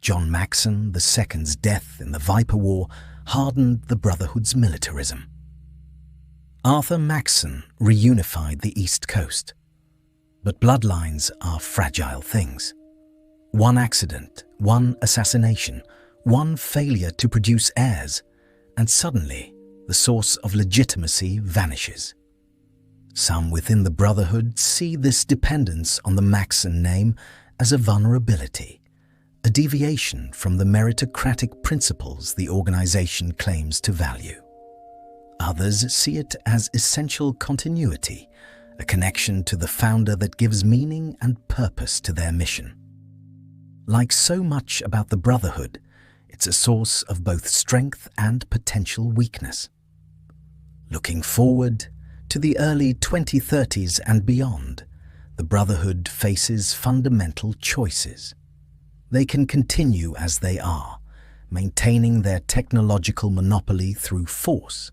John Maxon II's death in the Viper War hardened the Brotherhood's militarism. Arthur Maxon reunified the East Coast. But bloodlines are fragile things. One accident, one assassination, one failure to produce heirs, and suddenly the source of legitimacy vanishes. Some within the Brotherhood see this dependence on the Maxon name as a vulnerability, a deviation from the meritocratic principles the organization claims to value. Others see it as essential continuity, a connection to the founder that gives meaning and purpose to their mission. Like so much about the Brotherhood, it's a source of both strength and potential weakness. Looking forward to the early 2030s and beyond, the Brotherhood faces fundamental choices. They can continue as they are, maintaining their technological monopoly through force,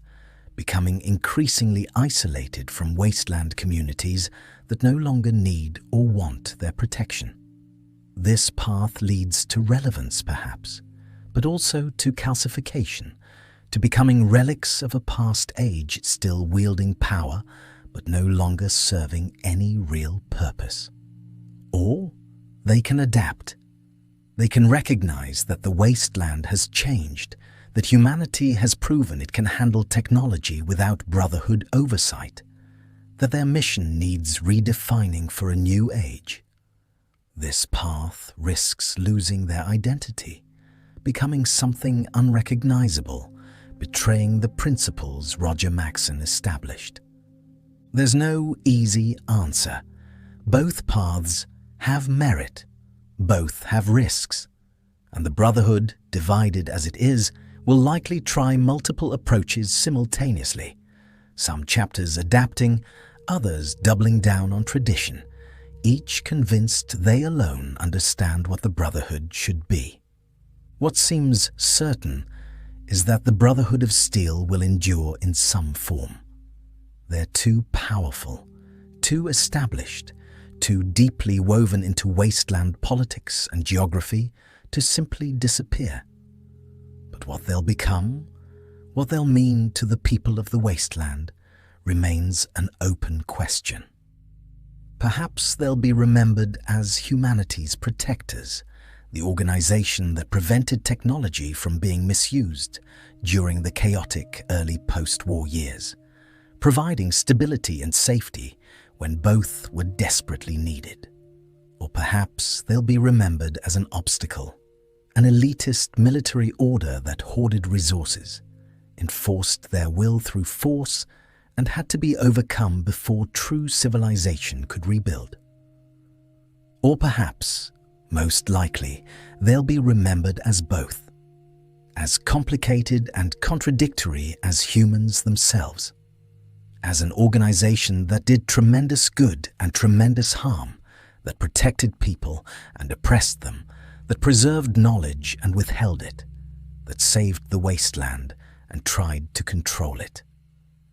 becoming increasingly isolated from wasteland communities that no longer need or want their protection. This path leads to relevance, perhaps, but also to calcification, to becoming relics of a past age still wielding power but no longer serving any real purpose. Or they can adapt. They can recognize that the wasteland has changed, that humanity has proven it can handle technology without Brotherhood oversight, that their mission needs redefining for a new age. This path risks losing their identity, becoming something unrecognizable, betraying the principles Roger Maxon established. There's no easy answer. Both paths have merit, both have risks, and the Brotherhood, divided as it is, will likely try multiple approaches simultaneously, some chapters adapting, others doubling down on tradition, each convinced they alone understand what the Brotherhood should be. What seems certain is that the Brotherhood of Steel will endure in some form. They're too powerful, too established, too deeply woven into wasteland politics and geography to simply disappear. But what they'll become, what they'll mean to the people of the wasteland, remains an open question. Perhaps they'll be remembered as humanity's protectors, the organization that prevented technology from being misused during the chaotic early post-war years, providing stability and safety when both were desperately needed. Or perhaps they'll be remembered as an obstacle, an elitist military order that hoarded resources, enforced their will through force, and had to be overcome before true civilization could rebuild. Or perhaps Most likely, they'll be remembered as both, as complicated and contradictory as humans themselves, as an organization that did tremendous good and tremendous harm, that protected people and oppressed them, that preserved knowledge and withheld it, that saved the wasteland and tried to control it.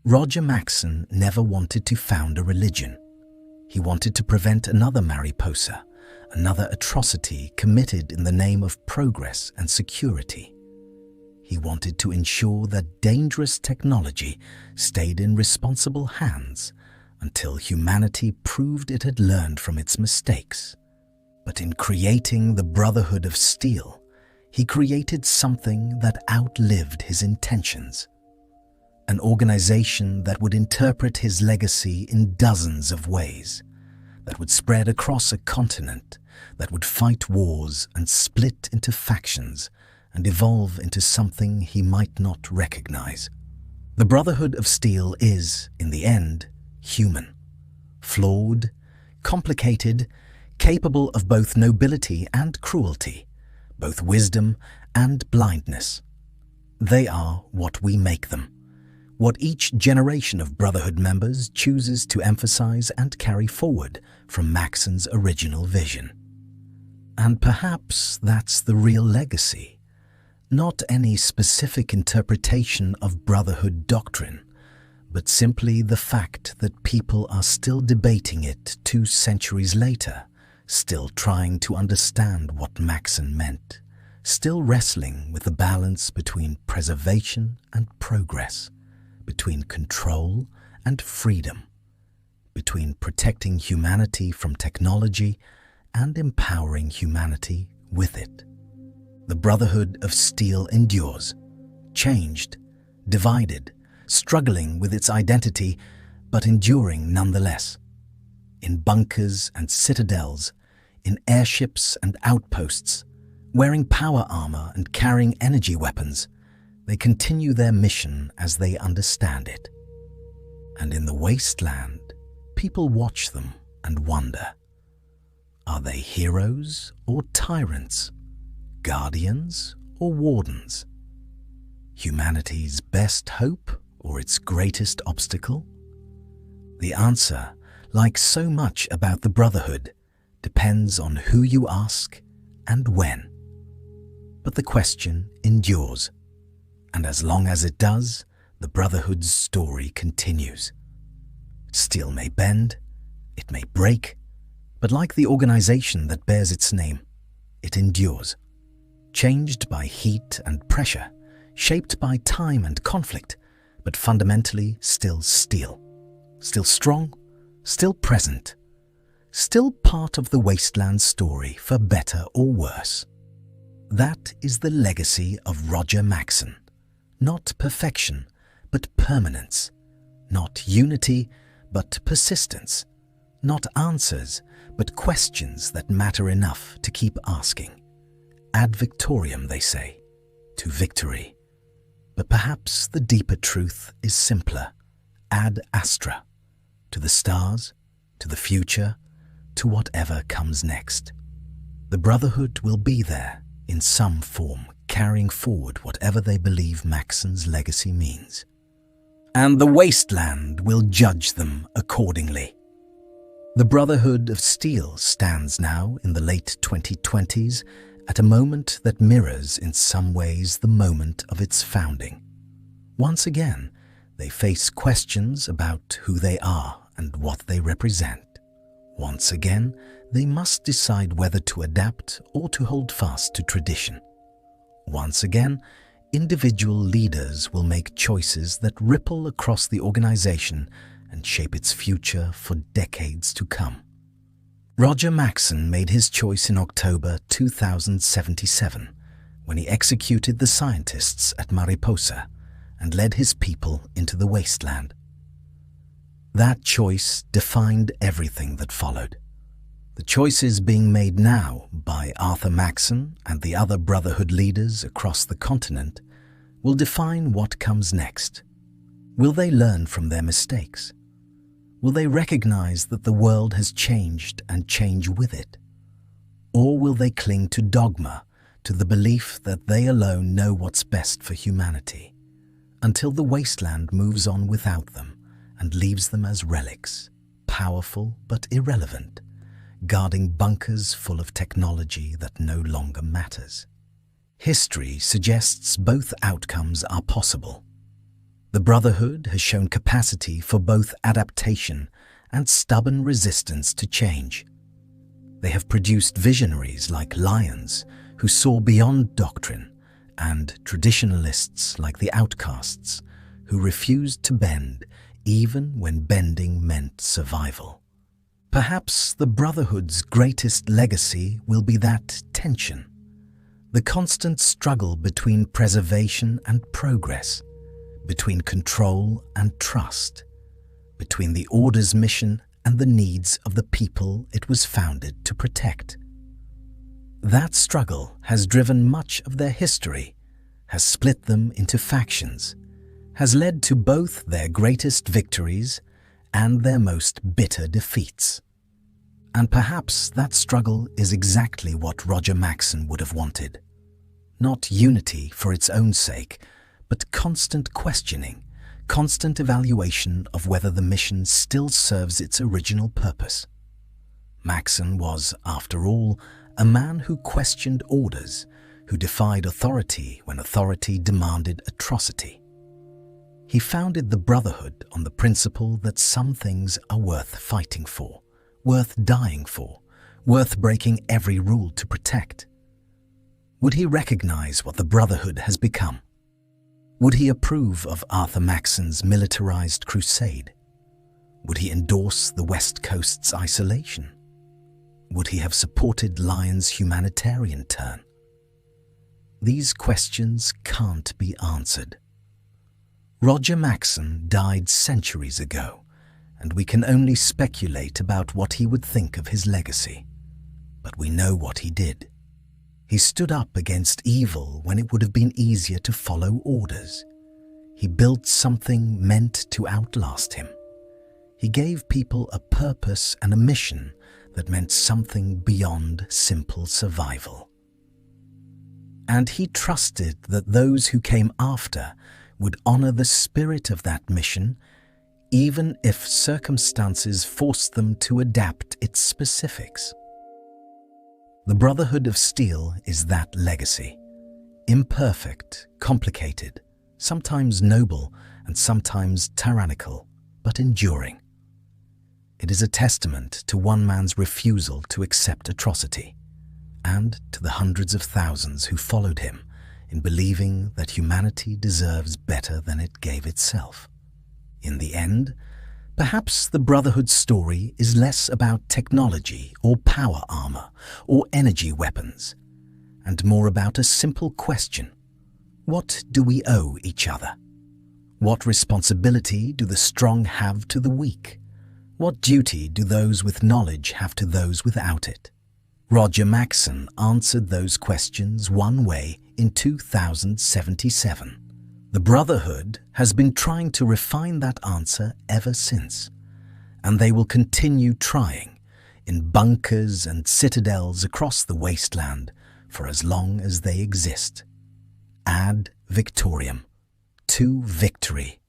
Roger Maxson never wanted to found a religion. He wanted to prevent another Mariposa, another atrocity committed in the name of progress and security. He wanted to ensure that dangerous technology stayed in responsible hands until humanity proved it had learned from its mistakes. But in creating the Brotherhood of Steel, he created something that outlived his intentions. An organization that would interpret his legacy in dozens of ways, that would spread across a continent, that would fight wars and split into factions and evolve into something he might not recognize. The Brotherhood of Steel is, in the end, human, flawed, complicated, capable of both nobility and cruelty, both wisdom and blindness. They are what we make them, what each generation of Brotherhood members chooses to emphasize and carry forward from Maxson's original vision. And perhaps that's the real legacy, not any specific interpretation of Brotherhood doctrine, but simply the fact that people are still debating it 2 centuries later, still trying to understand what Maxson meant, still wrestling with the balance between preservation and progress, between control and freedom, between protecting humanity from technology and empowering humanity with it. The Brotherhood of Steel endures, changed, divided, struggling with its identity, but enduring nonetheless. In bunkers and citadels, in airships and outposts, wearing power armor and carrying energy weapons, they continue their mission as they understand it. And in the wasteland, people watch them and wonder, are they heroes or tyrants, guardians or wardens? Humanity's best hope or its greatest obstacle? The answer, like so much about the Brotherhood, depends on who you ask and when. But the question endures, and as long as it does, the Brotherhood's story continues. Steel may bend, it may break, but like the organization that bears its name, it endures. Changed by heat and pressure, shaped by time and conflict, but fundamentally still steel. Still strong, still present, still part of the wasteland story for better or worse. That is the legacy of Roger Maxson. Not perfection, but permanence. Not unity, but persistence. Not answers, but questions that matter enough to keep asking. Ad victoriam, they say, to victory. But perhaps the deeper truth is simpler. Ad astra, to the stars, to the future, to whatever comes next. The Brotherhood will be there, in some form, carrying forward whatever they believe Maxson's legacy means. And the wasteland will judge them accordingly. The Brotherhood of Steel stands now in the late 2020s at a moment that mirrors in some ways the moment of its founding. Once again, they face questions about who they are and what they represent. Once again, they must decide whether to adapt or to hold fast to tradition. Once again, individual leaders will make choices that ripple across the organization and shape its future for decades to come. Roger Maxson made his choice in October 2077 when he executed the scientists at Mariposa and led his people into the wasteland. That choice defined everything that followed. The choices being made now by Arthur Maxson and the other Brotherhood leaders across the continent will define what comes next. Will they learn from their mistakes? Will they recognize that the world has changed and change with it? Or will they cling to dogma, to the belief that they alone know what's best for humanity, until the wasteland moves on without them and leaves them as relics, powerful but irrelevant, guarding bunkers full of technology that no longer matters? History suggests both outcomes are possible. The Brotherhood has shown capacity for both adaptation and stubborn resistance to change. They have produced visionaries like lions who saw beyond doctrine, and traditionalists like the outcasts who refused to bend even when bending meant survival. Perhaps the Brotherhood's greatest legacy will be that tension, the constant struggle between preservation and progress, between control and trust, between the Order's mission and the needs of the people it was founded to protect. That struggle has driven much of their history, has split them into factions, has led to both their greatest victories and their most bitter defeats. And perhaps that struggle is exactly what Roger Maxson would have wanted. Not unity for its own sake, but constant questioning, constant evaluation of whether the mission still serves its original purpose. Maxson was, after all, a man who questioned orders, who defied authority when authority demanded atrocity. He founded the Brotherhood on the principle that some things are worth fighting for, worth dying for, worth breaking every rule to protect. Would he recognize what the Brotherhood has become? Would he approve of Arthur Maxson's militarized crusade? Would he endorse the West Coast's isolation? Would he have supported Lyon's humanitarian turn? These questions can't be answered. Roger Maxson died centuries ago, and we can only speculate about what he would think of his legacy. But we know what he did. He stood up against evil when it would have been easier to follow orders. He built something meant to outlast him. He gave people a purpose and a mission that meant something beyond simple survival. And he trusted that those who came after would honor the spirit of that mission, even if circumstances forced them to adapt its specifics. The Brotherhood of Steel is that legacy. Imperfect, complicated, sometimes noble and sometimes tyrannical, but enduring. It is a testament to one man's refusal to accept atrocity, and to the hundreds of thousands who followed him in believing that humanity deserves better than it gave itself. In the end, perhaps the Brotherhood's story is less about technology or power armor or energy weapons, and more about a simple question. What do we owe each other? What responsibility do the strong have to the weak? What duty do those with knowledge have to those without it? Roger Maxson answered those questions one way in 2077. The Brotherhood has been trying to refine that answer ever since, and they will continue trying in bunkers and citadels across the wasteland for as long as they exist. Ad victoriam, to victory,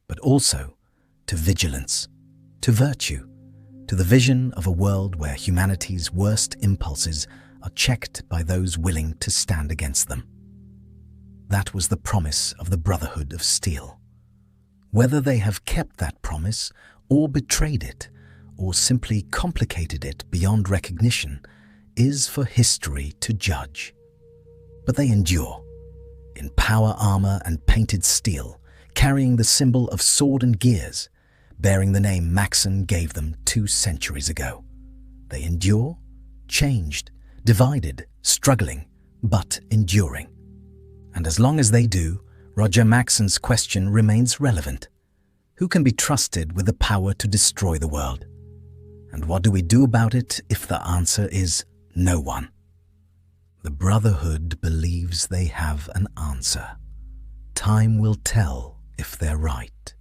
but also to vigilance, to virtue, to the vision of a world where humanity's worst impulses are checked by those willing to stand against them. That was the promise of the Brotherhood of Steel. Whether they have kept that promise, or betrayed it, or simply complicated it beyond recognition, is for history to judge. But they endure, in power armor and painted steel, carrying the symbol of sword and gears, bearing the name Maxson gave them 2 centuries ago. They endure, changed, divided, struggling, but enduring. And as long as they do, Roger Maxson's question remains relevant. Who can be trusted with the power to destroy the world? And what do we do about it if the answer is no one? The Brotherhood believes they have an answer. Time will tell if they're right.